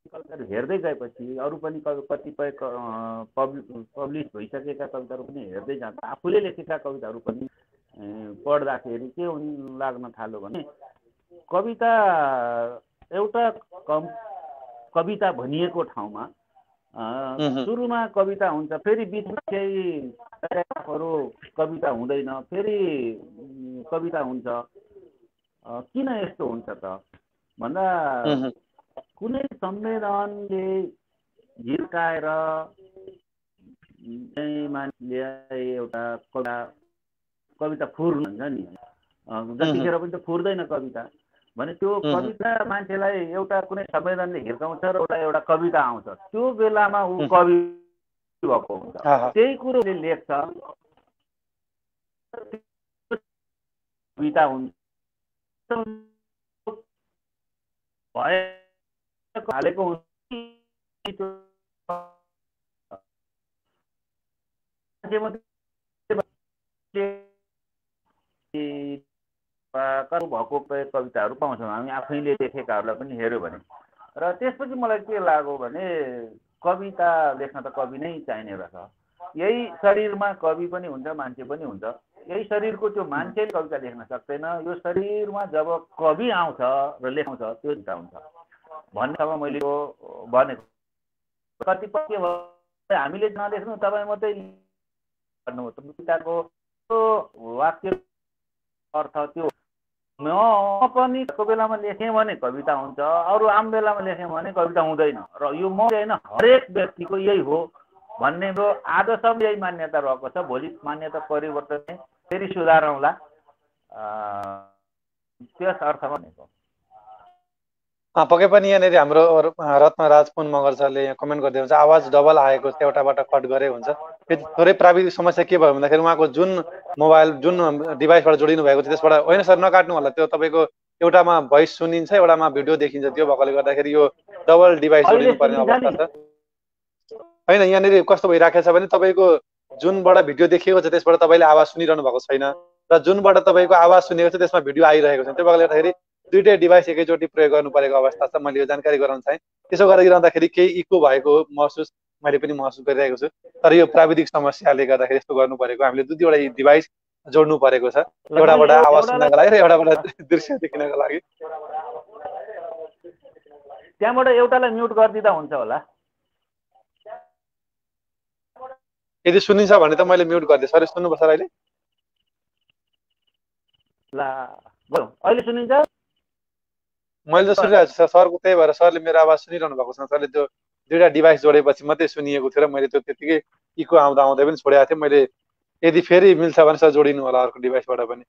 कविताहरू हेर्दै गएपछि अरू पनि कतिपय पब्लिस भइसकेका कविताहरू पनि हेर्दै जान्छ। आफूले लेखेका कविताहरू पनि पढ्दाखेरि के लाग्न थाल्यो भने कविता एउटा कविता भनिएको ठाउँमा सुरुमा कविता हुन्छ, फेरि बिचमा केही प्याराग्राफहरू कविता हुँदैन, फेरि कविता हुन्छ। किन यस्तो हुन्छ त भन्दा कुनै संवेदनले झिर्काएर मान्छेले एउटा कविता फुर्नु हुन्छ नि, जतिखेर पनि त फुर्दैन कविता भने त्यो कविता मान्छेलाई एउटा कुनै संवेदनले हिर्काउँछ र एउटा कविता आउँछ, त्यो बेलामा ऊ कवि भएको हुन्छ। त्यही कुरोले लेख्छ, कविता हुन्छ हालेको भएको कविताहरू पाउँछौँ हामी आफैले लेखेकाहरूलाई पनि हेऱ्यो भने। र त्यसपछि मलाई के लाग्यो भने कविता लेख्न त कवि नै चाहिने रहेछ। यही शरीरमा कवि पनि हुन्छ, मान्छे पनि हुन्छ। यही शरीरको त्यो मान्छेले कविता लेख्न सक्दैन, यो शरीरमा जब कवि आउँछ र लेखाउँछ त्यो हुन्छ भन्नेसम्म मैले यो भनेको। कतिपय के भयो हामीले नलेख्नु तपाईँ मात्रै भन्नु कविताको वाक्य अर्थ त्यो म पनि को बेलामा लेखेँ भने कविता हुन्छ, अरू आम बेलामा लेखेँ भने कविता हुँदैन। र यो म होइन हरेक व्यक्तिको यही हो भन्ने मेरो आजसम्म यही मान्यता रहेको छ। भोलि मान्यता परिवर्तन फेरि सुधारौँला, त्यस अर्थमा भनेको। पक्कै पनि यहाँनिर हाम्रो रत्नराज पुन मगर सरले यहाँ कमेन्ट गर्दै हुन्छ आवाज डबल आएको छ, एउटाबाट कट गरे हुन्छ। थोरै प्राविधिक समस्या के भयो भन्दाखेरि उहाँको जुन मोबाइल जुन डिभाइसबाट जोडिनु भएको छ त्यसबाट होइन सर नकाट्नु होला, त्यो तपाईँको एउटामा भोइस सुनिन्छ एउटामा भिडियो देखिन्छ, त्यो भएकोले गर्दाखेरि यो डबल डिभाइस जोडिनु पर्ने अवस्था छ। होइन यहाँनिर कस्तो भइराखेको छ भने तपाईँको जुनबाट भिडियो देखिएको छ त्यसबाट तपाईँले आवाज सुनिरहनु भएको छैन र जुनबाट तपाईँको आवाज सुनेको छ त्यसमा भिडियो आइरहेको छ। त्यो भएकोले गर्दाखेरि दुईटै डिभाइस एकैचोटि प्रयोग गर्नु परेको अवस्था छ। मैले यो जानकारी गराउन चाहेँ। त्यसो गरिरहँदाखेरि केही इको भएको महसुस मैले पनि महसुस गरिरहेको छु। तर यो प्राविधिक समस्याले गर्दाखेरि यस्तो गर्नु परेको, हामीले दुईवटा डिभाइस जोड्नु परेको छ, एउटाबाट आवाज सुन्नको लागि र एउटाबाट दृश्य देखिनको लागि। त्यहाँबाट एउटालाई म्युट गरिदिँदा हुन्छ होला। यदि सुनिन्छ भने त मैले म्युट गरिदिएँ। सर सुन्नुभयो सर अहिले? ल अहिले सुनिन्छ? मैले त सुनिरहेको छु सरको, त्यही भएर सरले मेरो आवाज सुनिरहनु भएको छ। सरले त्यो दुईवटा डिभाइस जोडेपछि मात्रै सुनिएको थियो र मैले त्यो त्यतिकै इको आउँदा आउँदै पनि छोडेको थिएँ। मैले यदि फेरि मिल्छ भने सर जोडिनु होला अर्को डिभाइसबाट पनि।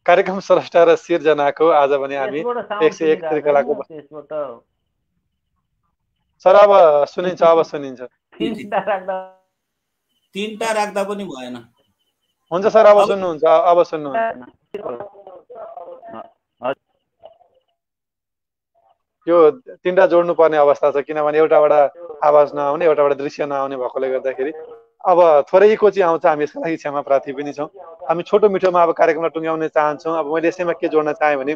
कार्यक्रम स्रष्टा र सिर्जनाको आज भने हामी 101 श्रृङ्खलाको सर अब सुनिन्छ, अब सुनिन्छ। तीनटा राख्दा पनि भएन। हुन्छ सर अब सुन्नुहुन्छ, अब सुन्नुहुन्छ। यो तीनटा जोड्नु पर्ने अवस्था छ, किनभने एउटाबाट आवाज नआउने एउटाबाट दृश्य नआउने भएकोले गर्दाखेरि अब थोरै इको चाहिँ आउँछ। हामी यसका लागि क्षमा प्रार्थी पनि छौँ। हामी छोटो मिठोमा अब कार्यक्रमलाई टुङ्ग्याउने चाहन्छौँ। अब मैले यसैमा के जोड्न चाहेँ भने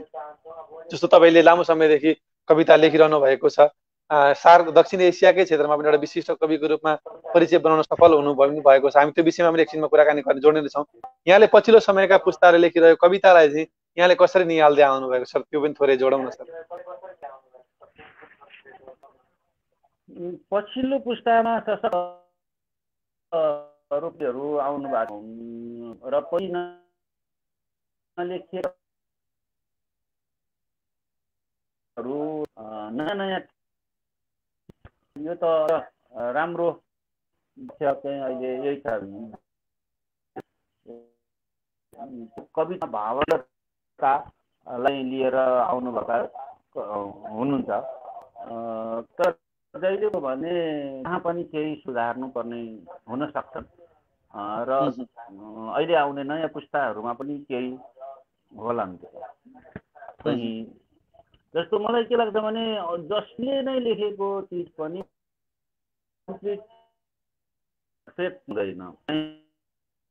जस्तो तपाईँले लामो समयदेखि कविता लेखिरहनु भएको छ, दक्षिण एसियाकै क्षेत्रमा पनि एउटा विशिष्ट कविको रूपमा परिचय बनाउन सफल हुनुभएको छ। हामी त्यो विषयमा पनि एकछिनमा कुराकानी गर्ने जोड्ने छौँ। यहाँले पछिल्लो समयका पुस्ताले लेखिरहेको कवितालाई चाहिँ यहाँले कसरी निहाल्दै आउनु भएको छ त्यो पनि थोरै जोडौँ न सर। पछिल्लो पुस्तामा रूपहरू आउनु भएको र पहिला लेखिएहरू नयाँ नयाँ यो त राम्रो चाहिँ अहिले यही छ। कविता भावनालाई लिएर आउनुभएका हुनुहुन्छ, तर जहिले भने जहाँ पनि केही सुधार्नु पर्ने हुन सक्छ र अहिले आउने नयाँ पुस्ताहरूमा पनि केही होला नि। जस्तो मलाई के लाग्छ भने जसले नै लेखेको चिज पनि हुँदैन,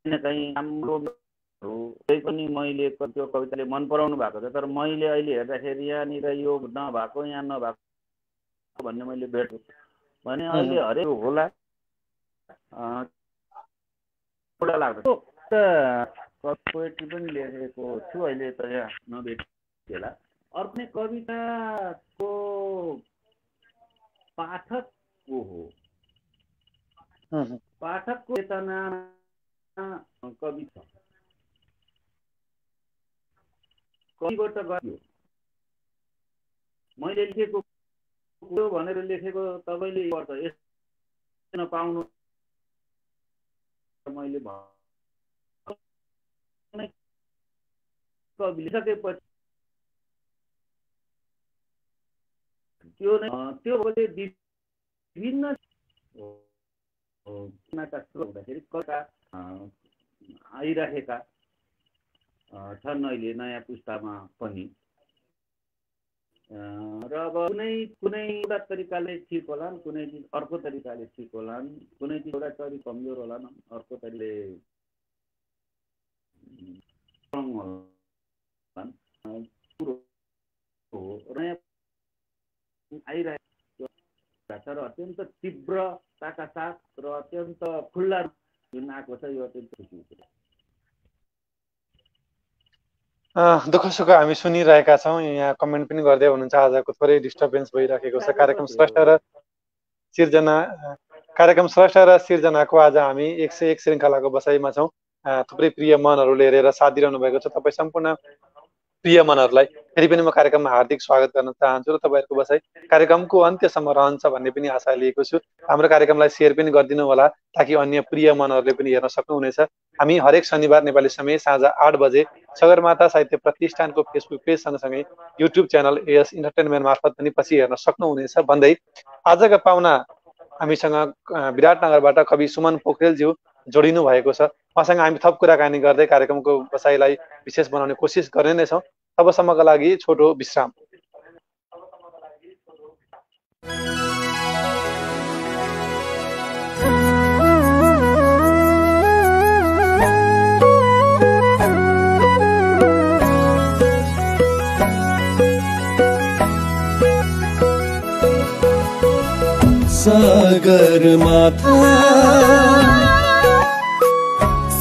कहीँ राम्रो त्यही पनि मैले त्यो कविताले मन पराउनु भएको छ, तर मैले अहिले हेर्दाखेरि यहाँनिर यो नभएको यहाँ नभएको भन्ने मैले भेटेँ भने अहिले हरेक होला एउटा लाग्छ पोएट्री पनि लेखेको छु अहिले त यहाँ नभेटिएला। अर्को कविताको पाठक को हो, पाठकको चेतना कवि छ, कविबाट गयो मैले लेखेको भनेर लेखेको तपाईँले पर्छ यस नपाउनु मैले कवि लेखेपछि त्यो विभिन्न हुँदाखेरि कथा आइरहेका छन् अहिले नयाँ पुस्तामा पनि र अब कुनै एउटा तरिकाले ठिक होलान्, कुनै दिन अर्को तरिकाले ठिक होलान्, कुनै दिन एउटा चरी कमजोर होलान्, अर्को तरिकाले नयाँ आइरहेको र अत्यन्त तीव्रताका साथ र अत्यन्त खुल्ला जुन आएको छ यो अत्यन्त खुसी छ। दुःख सुख हामी सुनिरहेका छौँ। यहाँ कमेन्ट पनि गर्दै हुनुहुन्छ। आजको थोरै डिस्टर्बेन्स भइराखेको छ। कार्यक्रम स्रष्टा र सिर्जनाको आज हामी 101 श्रृङ्खलाको बसाइमा छौँ। थुप्रै प्रिय मनहरूले हेरेर साथ दिइरहनु भएको छ। तपाईँ सम्पूर्ण प्रिय मनहरूलाई फेरि पनि म कार्यक्रममा हार्दिक स्वागत गर्न चाहन्छु र तपाईँहरूको बसाइ कार्यक्रमको अन्त्यसम्म रहन्छ भन्ने पनि आशा लिएको छु। हाम्रो कार्यक्रमलाई सेयर पनि गरिदिनु होला ताकि अन्य प्रिय मनहरूले पनि हेर्न सक्नुहुनेछ। हामी हरेक शनिबार नेपाली समय साँझ 8 बजे सगरमाथा साहित्य प्रतिष्ठानको फेसबुक पेज सँगसँगै युट्युब च्यानल एएस इन्टरटेनमेन्ट मार्फत पनि पछि हेर्न सक्नुहुनेछ भन्दै आजका पाहुना हामीसँग विराटनगरबाट कवि सुमन पोखरेलज्यू जोडिनु भएको छ। उहाँसँग हामी थप कुराकानी गर्दै कार्यक्रमको बसाइलाई विशेष बनाउने कोसिस गर्ने नै छौँ। तबसम्मका लागि छोटो विश्राम। सगरमाथा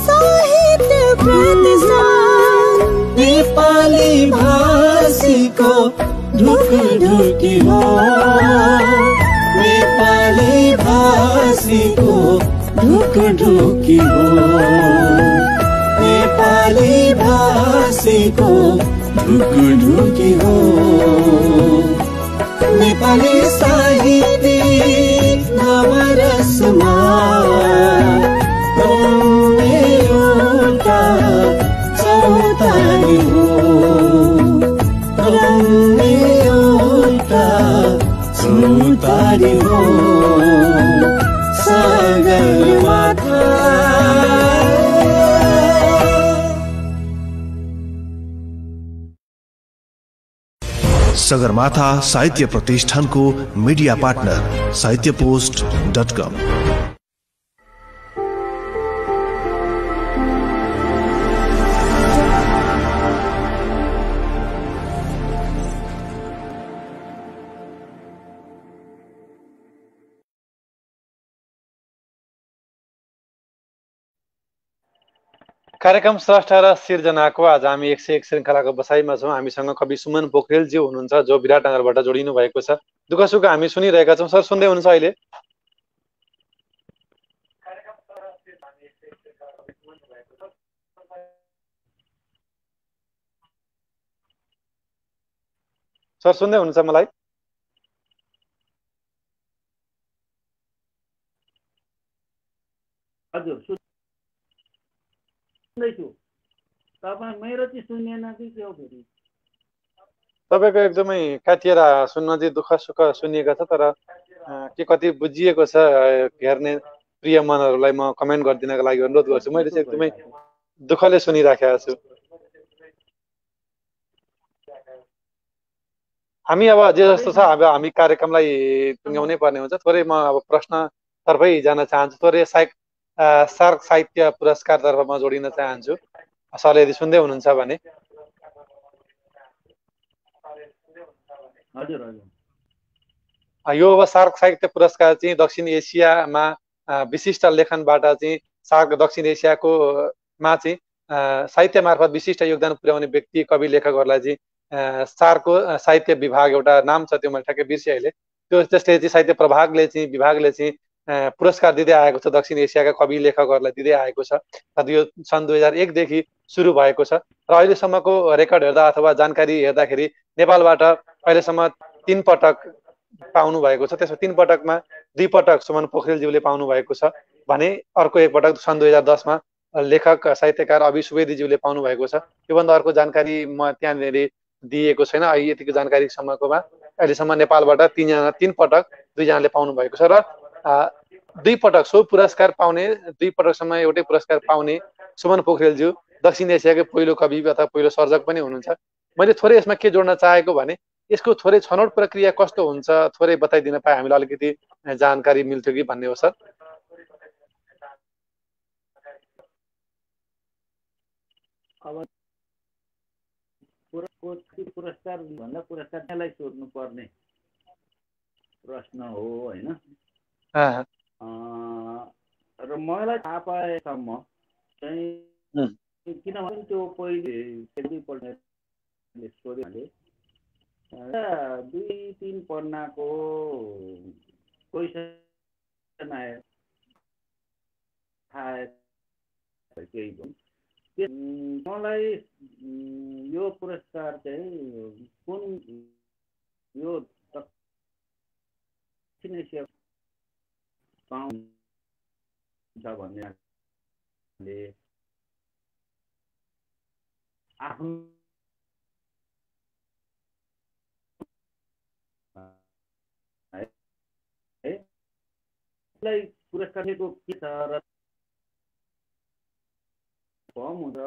साहित्य प्रतिष्ठान नेपाली भाषीको ढुकढुकी हो, नेपाली भाषीको ढुकढुकी हो, नेपाली भाषीको ढुकढुकी हो। नेपाली साहित्यिक नवरसमा एउटा चौतारी हो, एउटा चौतारी हो। सगरमाथा सगरमाथा साहित्य प्रतिष्ठानको मिडिया पार्टनर साहित्यपोस्ट.com। कार्यक्रम स्रष्टा र सिर्जनाको आज हामी 101 श्रृङ्खलाको बसाइमा छौँ। हामीसँग कवि सुमन पोखरेलज्यू हुनुहुन्छ जो विराटनगरबाट जोडिनु भएको छ। दुःख सुख हामी सुनिरहेका छौँ। सर सुन्दै हुनुहुन्छ अहिले? सर सुन्दै हुनुहुन्छ मलाई? हजुर सुन्दैछु। तपाईँ मेरो चाहिँ सुनेन कि के हो फेरि? तपाईँको एकदमै काटिएर सुन्न चाहिँ दुःख सुख सुनिएको छ, तर के कति बुझिएको छ हेर्ने प्रिय मनहरूलाई म कमेन्ट गरिदिनको लागि अनुरोध गर्छु। मैले चाहिँ एकदमै दुःखले सुनिराखेको छु। हामी अब जे जस्तो छ अब हामी कार्यक्रमलाई टुङ्ग्याउनै पर्ने हुन्छ। थोरै म अब प्रश्नतर्फै जान चाहन्छु। थोरै सार्क साहित्य पुरस्कारतर्फ म जोडिन चाहन्छु। सरले यदि सुन्दै हुनुहुन्छ भने। हजुर हजुर यो अब सार्क साहित्य पुरस्कार चाहिँ दक्षिण एसियामा विशिष्ट लेखनबाट चाहिँ सार्क दक्षिण एसियाको मा चाहिँ साहित्य मार्फत विशिष्ट योगदान पुर्याउने व्यक्ति कवि लेखकहरूलाई चाहिँ सार्कको साहित्य विभाग एउटा नाम छ, त्यो मैले ठ्याक्कै बिर्सेँ अहिले, त्यो त्यसले चाहिँ साहित्य प्रभागले चाहिँ विभागले चाहिँ पुरस्कार दिँदै आएको छ, दक्षिण एसियाका कवि लेखकहरूलाई दिँदै आएको छ। यो सन् 2001 देखि सुरु भएको छ र अहिलेसम्मको रेकर्ड हेर्दा अथवा जानकारी हेर्दाखेरि नेपालबाट अहिलेसम्म 3 पटक पाउनु भएको छ। त्यसमा 3 पटकमा 2 पटक सुमन पोखरेलज्यूले पाउनु भएको छ भने अर्को एक पटक सन् 2010 मा लेखक साहित्यकार अभि सुवेदीज्यूले पाउनु भएको छ। योभन्दा अर्को जानकारी म त्यहाँनिर दिएको छैन। यतिको जानकारीसम्मकोमा अहिलेसम्म नेपालबाट 3 पटक 2 जनाले पाउनु भएको छ र 2 पटक सो पुरस्कार पाउने 2 पटकसम्म एउटै पुरस्कार पाउने सुमन पोखरेलज्यू दक्षिण एसियाकै पहिलो कवि अथवा पहिलो सर्जक पनि हुनुहुन्छ। मैले थोरै यसमा के जोड्न चाहेको भने यसको थोरै छनौट प्रक्रिया कस्तो हुन्छ थोरै बताइदिन पाए हामीलाई अलिकति जानकारी मिल्थ्यो कि भन्ने हो सर। अब पुरस्कार भन्दा पुरस्कारलाई सोध्नु पर्ने प्रश्न हो हैन। र मलाई थाहा पाएसम्म चाहिँ किनभने त्यो पहिले पल्ट सोधेले 2-3 पन्नाको क्वेसन आयो केही पनि मलाई यो पुरस्कार चाहिँ कुन यो दक्षिण एसिया पाउँछ भन्ने आफ्नो पुरस्कार दिएको के छ र फर्म हुन्छ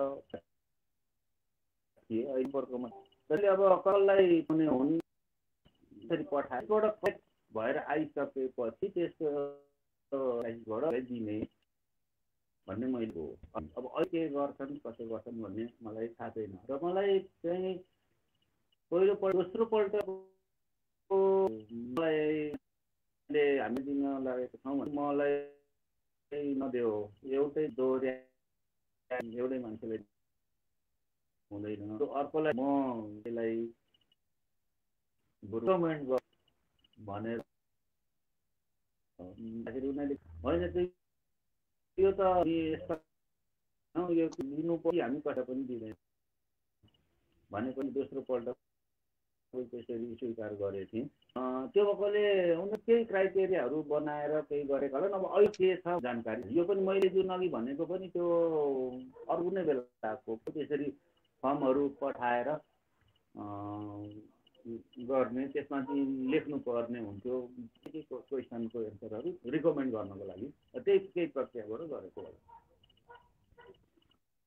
के अहिले वर्गमा त्यसले अब कसलाई कुनै हुन् त्यसरी पठाए भएर आइसकेपछि त्यसकोबाट दिने भन्ने मैले हो। अब अहिले के गर्छन् कसो गर्छन् भन्ने मलाई थाहा छैन र मलाई चाहिँ पहिलोपल्ट दोस्रोपल्टको मलाई हामी दिन लागेको छौँ भने मलाई नदेऊ एउटै दोहोर्या एउटै मान्छेले हुँदैन अर्कोलाई म त्यसलाई रिकमेन्ड भनेर उनीहरूले होइन यो त यो लिनु पर्यो हामी कसै पनि दिँदैन भने पनि दोस्रोपल्ट त्यसरी स्वीकार गरेको थिएँ। त्यो भएकोले उनीहरू केही क्राइटेरियाहरू बनाएर केही गरेका होला। अब अहिले के छ जानकारी यो पनि मैले जुन अघि भनेको पनि त्यो अरू नै बेलाको त्यसरी फर्महरू पठाएर गर्ने त्यसमा चाहिँ लेख्नु पर्ने हुन्थ्यो क्वेसनको एन्सरहरू रिकमेन्ड गर्नको लागि त्यही केही प्रक्रियाबाट गरेको होला।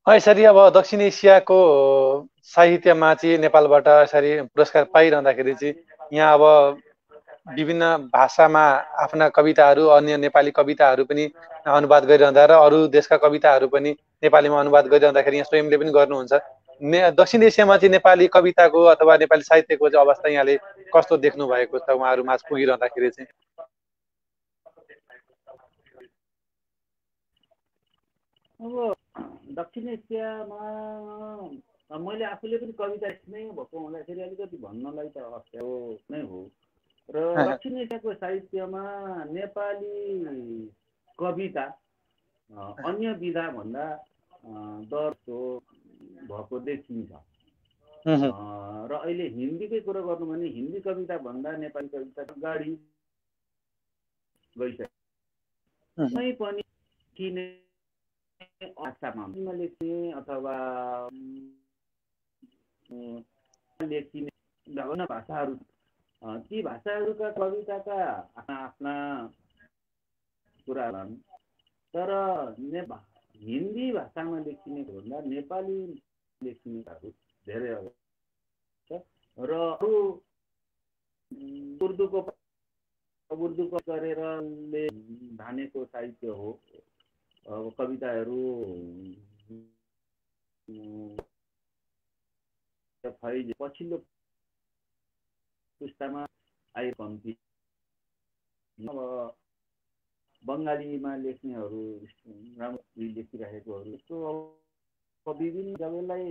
यसरी अब दक्षिण एसियाको साहित्यमा चाहिँ नेपालबाट यसरी पुरस्कार पाइरहँदाखेरि चाहिँ यहाँ अब विभिन्न भाषामा आफ्ना कविताहरू अन्य नेपाली कविताहरू पनि अनुवाद गरिरहँदा र अरू देशका कविताहरू पनि नेपालीमा अनुवाद गरिरहँदाखेरि यहाँ स्वयंले पनि गर्नुहुन्छ। दक्षिण एसियामा चाहिँ नेपाली कविताको अथवा नेपाली साहित्यको चाहिँ अवस्था यहाँले कस्तो देख्नु भएको छ उहाँहरू माझ पुगिरहँदाखेरि चाहिँ? अब दक्षिण एसियामा मैले आफूले पनि कविता नै भएको हुँदाखेरि अलिकति भन्नलाई त अप्ठ्यारो नै हो र दक्षिण एसियाको साहित्यमा नेपाली कविता अन्य विधा भन्दा दर्शो भएको देखिन्छ र अहिले हिन्दीकै कुरा गर्नु भने हिन्दी कविता भन्दा नेपाली कविता अगाडि गइसक्यो पनि किने भाषामा लेख्ने अथवा लेखिने विभिन्न भाषाहरू ती भाषाहरूका कविताका आफ्ना कुरा तर हिन्दी भाषामा लेखिने भन्दा नेपाली लेखिनेहरू धेरै र अरू उर्दूको गरेर धानेको साहित्य हो। अब कविताहरू पछिल्लो पुस्तामा आयो कम्ती अब बङ्गालीमा लेख्नेहरू राम्रो लेखिरहेकोहरू यस्तो अब विभिन्न जबलाई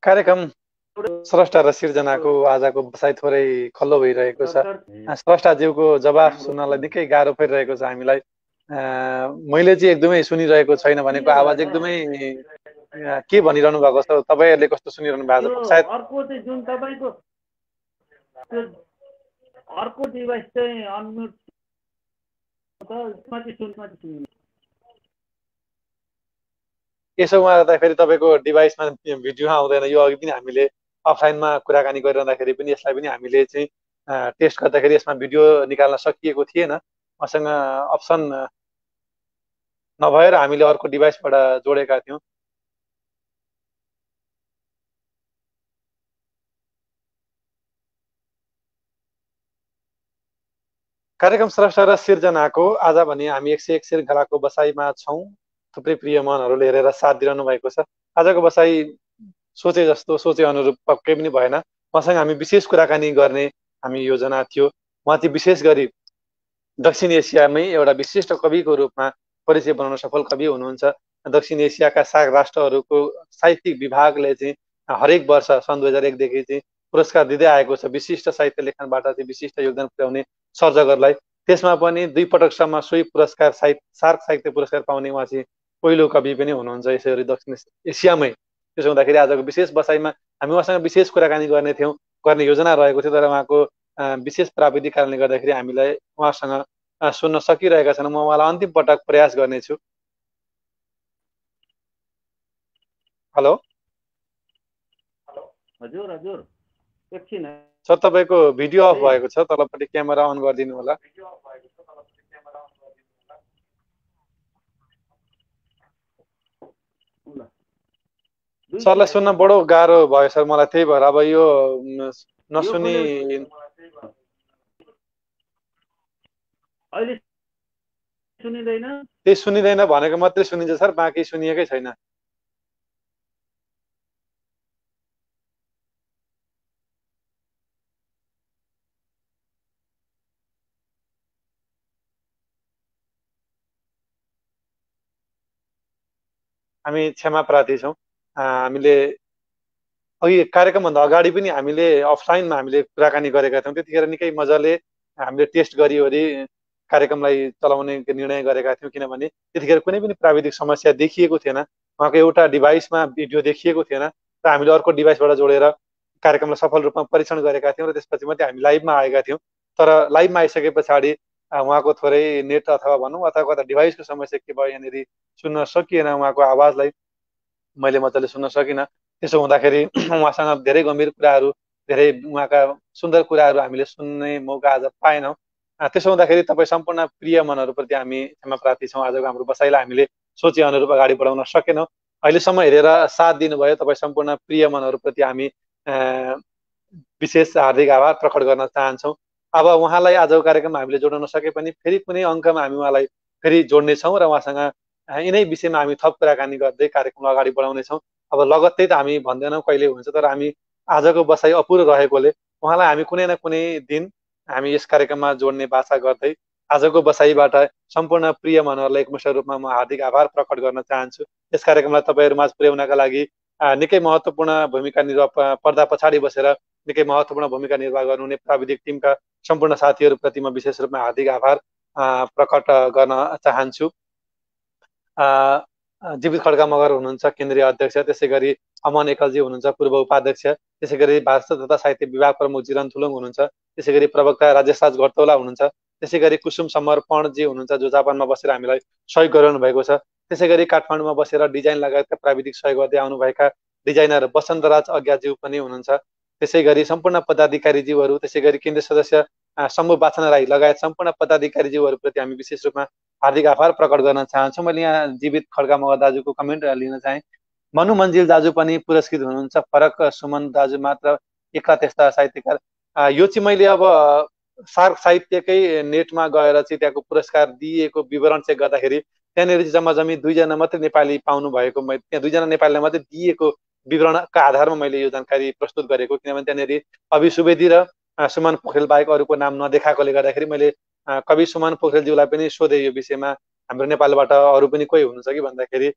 कार्यक्रम स्रष्टा र सिर्जनाको आजको बसाइ थोरै खल्लो भइरहेको छ। स्रष्टाज्यूको जवाफ सुन्नलाई निकै गाह्रो परिरहेको छ हामीलाई। मैले चाहिँ एकदमै सुनिरहेको छैन भनेको आवाज एकदमै के भनिरहनु भएको छ, तपाईँहरूले कस्तो सुनिरहनु भएको छ? सायद अर्को चाहिँ जुन तपाईँको अर्को डिभाइस चाहिँ अनम्युट यसो गर्दाखेरि तपाईँको डिभाइसमा भिडियो आउँदैन। यो अघि पनि हामीले अफलाइनमा कुराकानी गरिरहँदाखेरि पनि यसलाई पनि हामीले चाहिँ टेस्ट गर्दाखेरि यसमा भिडियो निकाल्न सकिएको थिएन। मसँग अप्सन नभएर हामीले अर्को डिभाइसबाट जोडेका थियौँ। कार्यक्रम स्रष्टा र सिर्जनाको आज भने हामी 101 श्रृङ्खलाको बसाइमा छौँ। थुप्रै प्रिय मनहरूले हेरेर साथ दिइरहनु भएको छ। आजको बसाइ सोचे जस्तो सोचे अनुरूप पक्कै पनि भएन। मसँग हामी विशेष कुराकानी गर्ने हामी योजना थियो। उहाँ चाहिँ विशेष गरी दक्षिण एसियामै एउटा विशिष्ट कविको रूपमा परिचय बनाउन सफल कवि हुनुहुन्छ। दक्षिण एसियाका 7 राष्ट्रहरूको साहित्यिक विभागले चाहिँ हरेक वर्ष सन् 2001 देखि चाहिँ पुरस्कार दिँदै आएको छ। विशिष्ट साहित्य लेखनबाट चाहिँ विशिष्ट योगदान पुर्याउने सर्जकहरूलाई। त्यसमा पनि 2 पटकसम्म सोही पुरस्कार सार्क साहित्य पुरस्कार पाउने उहाँ चाहिँ पहिलो कवि पनि हुनुहुन्छ यसै गरी दक्षिण एसियामै। त्यसो हुँदाखेरि आजको विशेष बसाइमा हामी उहाँसँग विशेष कुराकानी गर्ने योजना रहेको थियो, तर उहाँको विशेष प्राविधिक कारणले गर्दाखेरि हामीलाई उहाँसँग सुन्न सकिरहेका छैन। म उहाँलाई अन्तिम पटक प्रयास गर्नेछु। हेलो हजुर हजुर एकछिन सर, तपाईँको भिडियो अफ भएको छ, तलपट्टि क्यामेरा अन गरिदिनु होला। सरलाई सुन्न बडो गाह्रो भयो सर मलाई, त्यही भएर अब यो नसुनी अहिले सुनिँदैन। त्यही सुनिँदैन भनेको मात्रै सुनिन्छ सर, बाँकी सुनिएकै छैन। हामी क्षमा प्रार्थी छौँ। हामीले अघि कार्यक्रमभन्दा अगाडि पनि हामीले अफलाइनमा हामीले कुराकानी गरेका थियौँ। त्यतिखेर निकै मजाले हामीले टेस्ट गरिवरी कार्यक्रमलाई चलाउने निर्णय गरेका थियौँ, किनभने त्यतिखेर कुनै पनि प्राविधिक समस्या देखिएको थिएन। उहाँको एउटा डिभाइसमा भिडियो देखिएको थिएन र हामीले अर्को डिभाइसबाट जोडेर कार्यक्रमलाई सफल रूपमा परीक्षण गरेका थियौँ र त्यसपछि मात्रै हामी लाइभमा आएका थियौँ। तर लाइभमा आइसके पछाडि उहाँको थोरै नेट अथवा भनौँ अथवा कता डिभाइसको समस्या के भयो, यहाँनिर सुन्न सकिएन, उहाँको आवाजलाई मैले मजाले सुन्न सकिनँ। त्यसो हुँदाखेरि उहाँसँग धेरै गम्भीर कुराहरू, धेरै उहाँका सुन्दर कुराहरू हामीले सुन्ने मौका आज पाएनौँ। त्यसो हुँदाखेरि तपाईँ सम्पूर्ण प्रिय मनहरूप्रति हामी क्षमा प्रार्थी छौँ। आजको हाम्रो बसाइलाई हामीले सोचे अनुरूप अगाडि बढाउन सकेनौँ। अहिलेसम्म हेरेर साथ दिनुभयो तपाईँ सम्पूर्ण प्रिय मनहरूप्रति हामी विशेष हार्दिक आभार प्रकट गर्न चाहन्छौँ। अब उहाँलाई आजको कार्यक्रममा हामीले जोड्न नसके पनि फेरि कुनै अङ्कमा हामी उहाँलाई फेरि जोड्नेछौँ र उहाँसँग यिनै विषयमा हामी थप कुराकानी गर्दै कार्यक्रमलाई अगाडि बढाउनेछौँ। अब लगत्तै त हामी भन्दैनौँ कहिले हुन्छ, तर हामी आजको बसाइ अपुरो रहेकोले उहाँलाई हामी कुनै न कुनै दिन हामी यस कार्यक्रममा जोड्ने बाचा गर्दै आजको बसाइबाट सम्पूर्ण प्रिय मनहरूलाई एकमुष्ट रूपमा म हार्दिक आभार प्रकट गर्न चाहन्छु। यस कार्यक्रमलाई तपाईँहरू माझ पुर्याउनका लागि निकै महत्त्वपूर्ण भूमिका निर्वाह पर्दा पछाडि बसेर निकै महत्त्वपूर्ण भूमिका निर्वाह गर्नुहुने प्राविधिक टिमका सम्पूर्ण साथीहरूप्रति म विशेष रूपमा हार्दिक आभार प्रकट गर्न चाहन्छु। जीवित खड्का मगर हुनुहुन्छ केन्द्रीय अध्यक्ष, त्यसै गरी अमन एकलजी हुनुहुन्छ पूर्व उपाध्यक्ष, त्यसै गरी भाषा तथा साहित्य विभाग प्रमुख जिरन थुलुङ हुनुहुन्छ, त्यसै गरी प्रवक्ता राजेश राज घरतौला हुनुहुन्छ, त्यसै गरी कुसुम समर्पणजी हुनुहुन्छ जो जापानमा बसेर हामीलाई सहयोग गरिरहनु भएको छ, त्यसै गरी काठमाडौँमा बसेर डिजाइन लगायतका प्राविधिक सहयोग गर्दै आउनुभएका डिजाइनर वसन्तराज अज्ञाज्यू पनि हुनुहुन्छ, त्यसै गरी सम्पूर्ण पदाधिकारीज्यूहरू, त्यसै गरी केन्द्रीय सदस्य शम्भु बाछना राई लगायत सम्पूर्ण पदाधिकारीज्यूहरूप्रति हामी विशेष रूपमा हार्दिक आभार प्रकट गर्न चाहन्छु। मैले यहाँ जीवित खड्का मगर दाजुको कमेन्ट लिन चाहेँ। मनु मन्जिल दाजु पनि पुरस्कृत हुनुहुन्छ, फरक सुमन दाजु मात्र एक्ला त्यस्ता साहित्यकार। यो चाहिँ मैले अब सार्क साहित्यकै नेटमा गएर चाहिँ त्यहाँको पुरस्कार दिएको विवरण चेक गर्दाखेरि त्यहाँनिर जम्मा जम्मी 2 जना मात्रै नेपाली पाउनु भएको, त्यहाँ 2 जना नेपालीलाई मात्रै दिएको विवरणका आधारमा मैले यो जानकारी प्रस्तुत गरेको। किनभने त्यहाँनिर कवि सुवेदी र सुमन पोखरेल बाहेक अरूको नाम नदेखाएकोले गर्दाखेरि मैले कवि सुमन पोखरेलज्यूलाई पनि सोधेँ यो विषयमा, हाम्रो नेपालबाट अरू पनि कोही हुनुहुन्छ कि भन्दाखेरि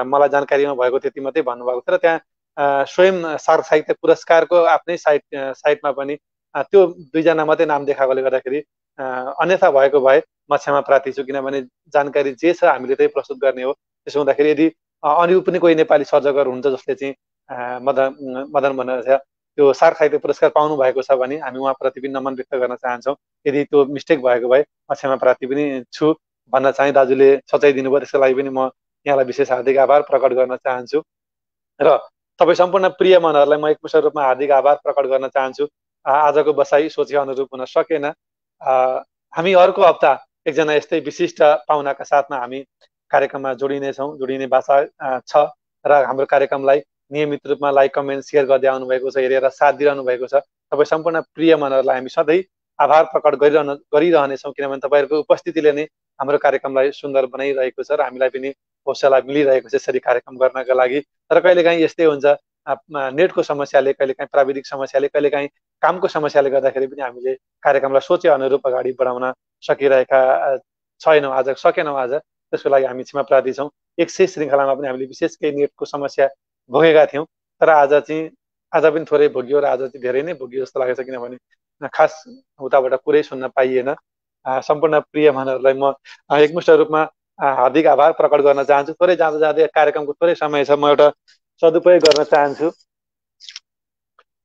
मलाई जानकारीमा भएको त्यति मात्रै भन्नुभएको थियो। र त्यहाँ स्वयं सार्क साहित्य पुरस्कारको आफ्नै साइटमा पनि त्यो 2 जना मात्रै नाम देखाएकोले गर्दाखेरि अन्यथा भएको भए म क्षमा प्रार्थी छु। किनभने जानकारी जे छ हामीले त्यही प्रस्तुत गर्ने हो। त्यसो हुँदाखेरि यदि अरू पनि कोही नेपाली सर्जकहरू हुन्छ जसले चाहिँ मदन भनेर त्यो सार्क साहित्य पुरस्कार पाउनु भएको छ भने हामी उहाँप्रति पनि नमन व्यक्त गर्न चाहन्छौँ। यदि त्यो मिस्टेक भएको भए म क्षमा प्रार्थी पनि छु भन्न चाहिँ दाजुले सचाइदिनु भयो, त्यसको लागि पनि म यहाँलाई विशेष हार्दिक आभार प्रकट गर्न चाहन्छु। र तपाईँ सम्पूर्ण प्रिय मनहरूलाई म एकमुष्ट रूपमा हार्दिक आभार प्रकट गर्न चाहन्छु। आजको बसाइ सोचे अनुरूप हुन सकेन। हामी अर्को हप्ता एकजना यस्तै विशिष्ट पाहुनाका साथमा हामी कार्यक्रममा जोडिनेछौँ, जोडिने बाचा छ। र हाम्रो कार्यक्रमलाई नियमित रूपमा लाइक कमेन्ट सेयर गर्दै आउनुभएको छ, हेरेर साथ दिइरहनु भएको छ। तपाईँ सम्पूर्ण प्रिय मनहरूलाई हामी सधैँ आभार प्रकट गरिरहनेछौँ। किनभने तपाईँहरूको उपस्थितिले नै हाम्रो कार्यक्रमलाई सुन्दर बनाइरहेको छ र हामीलाई पनि हौसला मिलिरहेको छ यसरी कार्यक्रम गर्नका लागि। तर कहिलेकाहीँ यस्तै हुन्छ, नेटको समस्याले, कहिलेकाहीँ प्राविधिक समस्याले, कहिलेकाहीँ कामको समस्याले गर्दाखेरि पनि हामीले कार्यक्रमलाई सोचे अनुरूप अगाडि बढाउन सकिरहेका छैनौँ, आज सकेनौँ। आज त्यसको लागि हामी क्षमा प्रार्थी छौँ। 100 श्रृङ्खलामा पनि हामीले विशेष केही नेटको समस्या भोगेका थियौँ, तर आज पनि थोरै भोगियो र आज चाहिँ धेरै नै भोगियो जस्तो लागेको छ। किनभने खास उताबाट पुरै सुन्न पाइएन। सम्पूर्ण प्रिय मनहरूलाई म एकमुष्ट रूपमा हार्दिक आभार प्रकट गर्न चाहन्छु। थोरै जाँदा जाँदै कार्यक्रमको थोरै समय छ, म एउटा सदुपयोग गर्न चाहन्छु।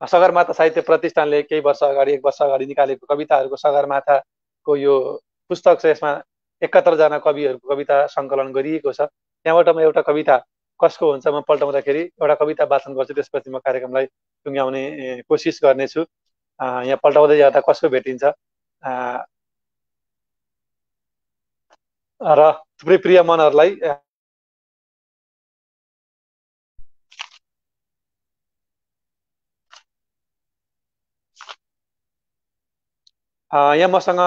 सगरमाथा साहित्य प्रतिष्ठानले केही वर्ष अगाडि, 1 वर्ष अगाडि निकालेको कविताहरूको सगरमाथाको यो पुस्तक छ। यसमा 71 जना कविहरूको कविता सङ्कलन गरिएको छ। त्यहाँबाट म एउटा कविता कसको हुन्छ म पल्टाउँदाखेरि एउटा कविता वाचन गर्छु, त्यसपछि म कार्यक्रमलाई टुङ्ग्याउने कोसिस गर्नेछु। यहाँ पल्टाउँदै जाँदा कसको भेटिन्छ र थुप्रै प्रिय मनहरूलाई यहाँ मसँग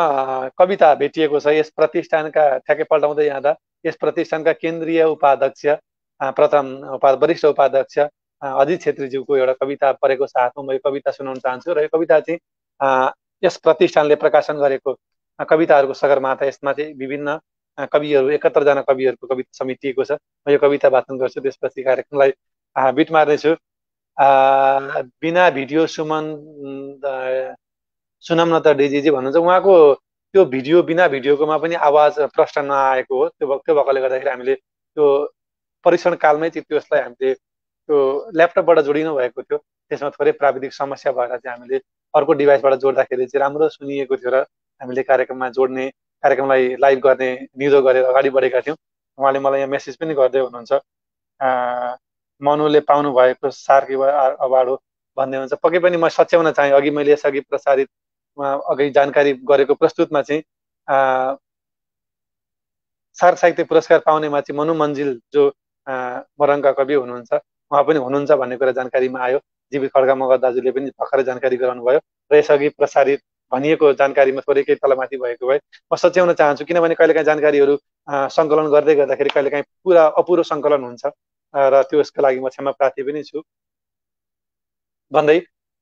कविता भेटिएको छ। यस प्रतिष्ठानका ठ्याक्कै पल्टाउँदै जाँदा यस प्रतिष्ठानका केन्द्रीय उपाध्यक्ष, प्रथम वरिष्ठ उपाध्यक्ष अजित छेत्रीज्यूको एउटा कविता परेको साथमा म यो कविता सुनाउन चाहन्छु। र यो कविता चाहिँ यस प्रतिष्ठानले प्रकाशन गरेको कविताहरूको सगरमाथा, यसमा चाहिँ विभिन्न कविहरू 71 जना कविहरूको कविता समेटिएको छ। म यो कविता वाचन गर्छु, त्यसपछि कार्यक्रमलाई बिट मार्नेछु। बिना भिडियो सुनम न त डिजीजी भन्नुहुन्छ। उहाँको त्यो भिडियो बिना भिडियोकोमा पनि आवाज प्रष्ट नआएको हो। त्यो भएकोले गर्दाखेरि हामीले त्यो परीक्षण कालमै चाहिँ त्यसलाई हामीले त्यो ल्यापटपबाट जोडिनु भएको थियो। त्यसमा थोरै प्राविधिक समस्या भएर चाहिँ हामीले अर्को डिभाइसबाट जोड्दाखेरि चाहिँ राम्रो सुनिएको थियो र हामीले कार्यक्रमलाई लाइभ गर्ने निधो गरेर अगाडि बढेका थियौँ। उहाँले मलाई यहाँ मेसेज पनि गर्दै हुनुहुन्छ, मनुले पाउनु भएको सार्क अवार्ड हो भन्दै हुन्छ। पक्कै पनि म सच्याउन चाहेँ, अघि मैले यसअघि प्रसारित अघि जानकारी गरेको प्रस्तुतमा चाहिँ सार्क साहित्य पुरस्कार पाउनेमा चाहिँ मनु मन्जिल जो मोरङका कवि हुनुहुन्छ, उहाँ पनि हुनुहुन्छ भन्ने कुरा जानकारीमा आयो। जीवित खड्का मगर दाजुले पनि भर्खरै जानकारी गराउनु भयो र यसअघि प्रसारित भनिएको जानकारीमा थोरै केही तलमाथि भएको भए म सच्याउन चाहन्छु। किनभने कहिलेकाहीँ जानकारीहरू सङ्कलन गर्दै गर्दाखेरि कहिलेकाहीँ पुरा अपुरो सङ्कलन हुन्छ र त्यसको लागि म क्षमा प्रार्थी पनि छु भन्दै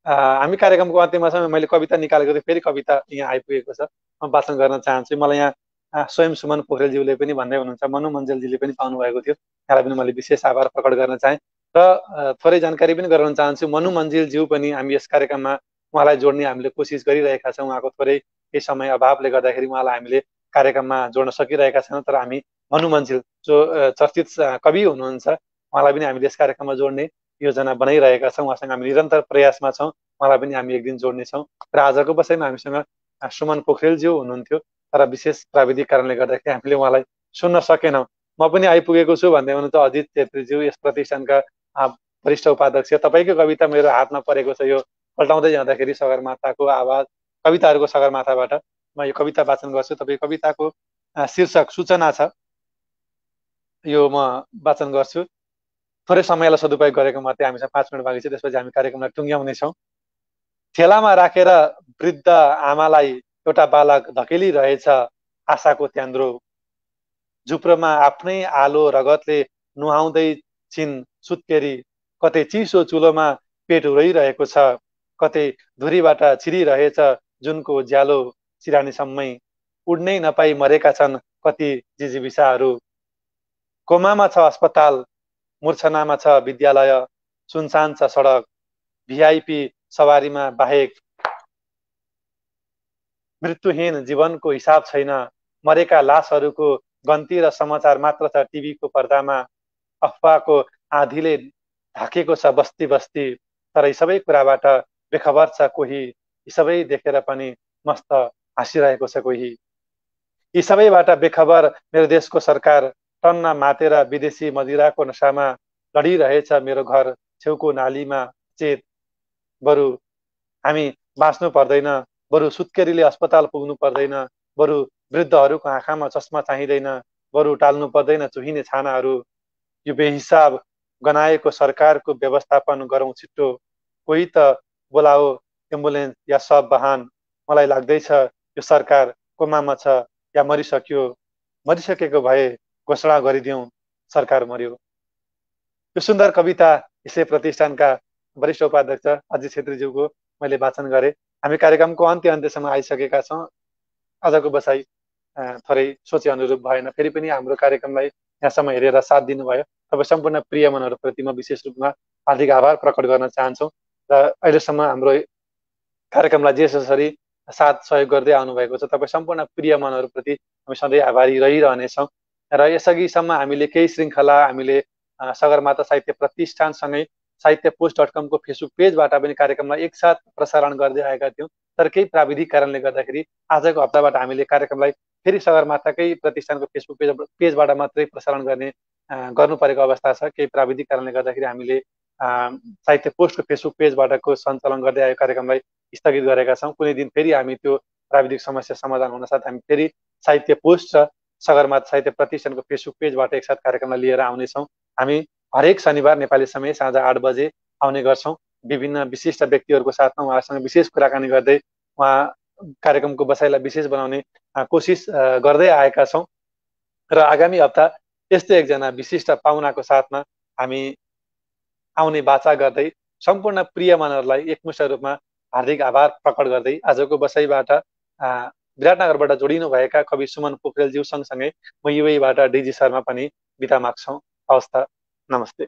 हामी कार्यक्रमको अन्त्यमा छौँ। मैले कविता निकालेको थिएँ, फेरि कविता यहाँ आइपुगेको छ, म वाचन गर्न चाहन्छु। मलाई यहाँ स्वयं सुमन पोखरेलज्यूले पनि भन्दै हुनुहुन्छ, मनु मन्जिलजीले पनि पाउनु भएको थियो, त्यहाँलाई पनि मैले विशेष आभार प्रकट गर्न चाहेँ र थोरै जानकारी पनि गराउन चाहन्छु। मनु मन्जिलज्यू पनि हामी यस कार्यक्रममा उहाँलाई जोड्ने हामीले कोसिस गरिरहेका छौँ। उहाँको थोरै केही समय अभावले गर्दाखेरि उहाँलाई हामीले कार्यक्रममा जोड्न सकिरहेका छैनौँ। तर हामी मनु मन्जिल जो चर्चित कवि हुनुहुन्छ, उहाँलाई पनि हामीले यस कार्यक्रममा जोड्ने योजना बनाइरहेका छौँ। उहाँसँग हामी निरन्तर प्रयासमा छौँ, उहाँलाई पनि हामी एक दिन जोड्नेछौँ। र आजको बसाइमा हामीसँग सुमन पोखरेलज्यू हुनुहुन्थ्यो, तर विशेष प्राविधिक कारणले गर्दाखेरि हामीले उहाँलाई सुन्न सकेनौँ। म पनि आइपुगेको छु भन्दै हुनुहुन्छ अजित छेत्रीज्यू, यस प्रतिष्ठानका वरिष्ठ उपाध्यक्ष। तपाईँको कविता मेरो हातमा परेको छ, यो पल्टाउँदै जाँदाखेरि सगरमाथाको आवाज कविताहरूको सगरमाथाबाट म यो कविता वाचन गर्छु। तपाईँको कविताको शीर्षक सूचना छ, यो म वाचन गर्छु। थोरै समयलाई सदुपयोग गरेको मात्रै, हामीसँग 5 मिनट बाँकी छ, त्यसपछि हामी कार्यक्रमलाई टुङ्ग्याउनेछौँ। ठेलामा राखेर वृद्ध आमालाई एउटा बालक धकेलिरहेछ आशाको त्यान्द्रो। झुप्रोमा आफ्नै आलो रगतले नुहाउँदै छिन् सुत्केरी, कतै चिसो चुलोमा पेट उडाइरहेको छ, कतै धुरीबाट छिरिरहेछ जुनको ज्यालो सिरानीसम्मै, उड्नै नपाई मरेका छन् कति जिजीविसाहरू। कोमामा छ अस्पताल, मूर्छनामा छ विद्यालय, सुनसान छ सडक, भिआइपी सवारीमा बाहेक मृत्युहीन जीवनको हिसाब छैन, मरेका लासहरूको गन्ती र समाचार मात्र छ टिभीको पर्दामा, अफवाहको आँधीले ढाकेको छ बस्ती बस्ती, तर यी सबै कुराबाट बेखबर छ कोही, यी सबै देखेर पनि मस्त हाँसिरहेको छ कोही। यी सबैबाट बेखबर मेरो देशको सरकार टन्न मातेर विदेशी मदिराको नसामा लडिरहेछ मेरो घर छेउको नालीमा चेत, बरु हामी बाँच्नु पर्दैन, बरु सुत्केरीले अस्पताल पुग्नु पर्दैन, बरु वृद्धहरूको आँखामा चस्मा चाहिँदैन, बरु टाल्नु पर्दैन चुहिने छानाहरू। यो बेहिसाब गनाएको सरकारको व्यवस्थापन गरौँ छिट्टो, कोही त बोलाओ एम्बुलेन्स या सब वाहन। मलाई लाग्दैछ यो सरकार कोमामा छ या मरिसक्यो, मरिसकेको भए घोषणा गरिदिउँ सरकार मर्यो। यो सुन्दर कविता यसै प्रतिष्ठानका वरिष्ठ उपाध्यक्ष अजित छेत्रीज्यूको मैले वाचन गरेँ। हामी कार्यक्रमको अन्त्यसम्म आइसकेका छौँ। आजको बसाइ थोरै सोचे अनुरूप भएन, फेरि पनि हाम्रो कार्यक्रमलाई यहाँसम्म हेरेर साथ दिनुभयो तपाईँ सम्पूर्ण प्रिय मनहरूप्रति म विशेष रूपमा हार्दिक आभार प्रकट गर्न चाहन्छौँ र अहिलेसम्म हाम्रो कार्यक्रमलाई जे जसरी साथ सहयोग गर्दै आउनुभएको छ तपाईँ सम्पूर्ण प्रिय मनहरूप्रति हामी सधैँ आभारी रहिरहनेछौँ। र यसअघिसम्म हामीले केही श्रृङ्खला हामीले सगरमाथा साहित्य प्रतिष्ठानसँगै साहित्यपोस्ट.com को फेसबुक पेजबाट पनि कार्यक्रमलाई एकसाथ प्रसारण गर्दै आएका थियौँ, तर केही प्राविधिक कारणले गर्दाखेरि आजको हप्ताबाट हामीले कार्यक्रमलाई फेरि सगरमाथाकै प्रतिष्ठानको फेसबुक पेजबाट मात्रै प्रसारण गर्नु परेको अवस्था छ। केही प्राविधिक कारणले गर्दाखेरि हामीले साहित्य पोस्टको फेसबुक पेजबाटको सञ्चालन गर्दै आएको कार्यक्रमलाई स्थगित गरेका छौँ। कुनै दिन फेरि हामी त्यो प्राविधिक समस्या समाधान हुन साथ हामी फेरि साहित्य पोस्ट र सगरमाथा साहित्य प्रतिष्ठानको फेसबुक पेजबाट एकसाथ कार्यक्रमलाई लिएर आउनेछौँ। हामी हरेक शनिबार नेपाली समय साँझ 8 बजे आउने गर्छौँ। विभिन्न विशिष्ट व्यक्तिहरूको साथमा उहाँसँग विशेष कुराकानी गर्दै उहाँ कार्यक्रमको बसाइलाई विशेष बनाउने कोसिस गर्दै आएका छौँ र आगामी हप्ता यस्तै एकजना विशिष्ट पाहुनाको साथमा हामी आउने बाचा गर्दै सम्पूर्ण प्रिय मनहरूलाई एकमुष्ट रूपमा हार्दिक आभार प्रकट गर्दै आजको बसाइबाट विराटनगरबाट जोडिनुभएका कवि सुमन पोखरेलज्यू सँगसँगै म युएबाट डिजी शर्मा पनि बिदा माग्छौँ। हवस् त, नमस्ते।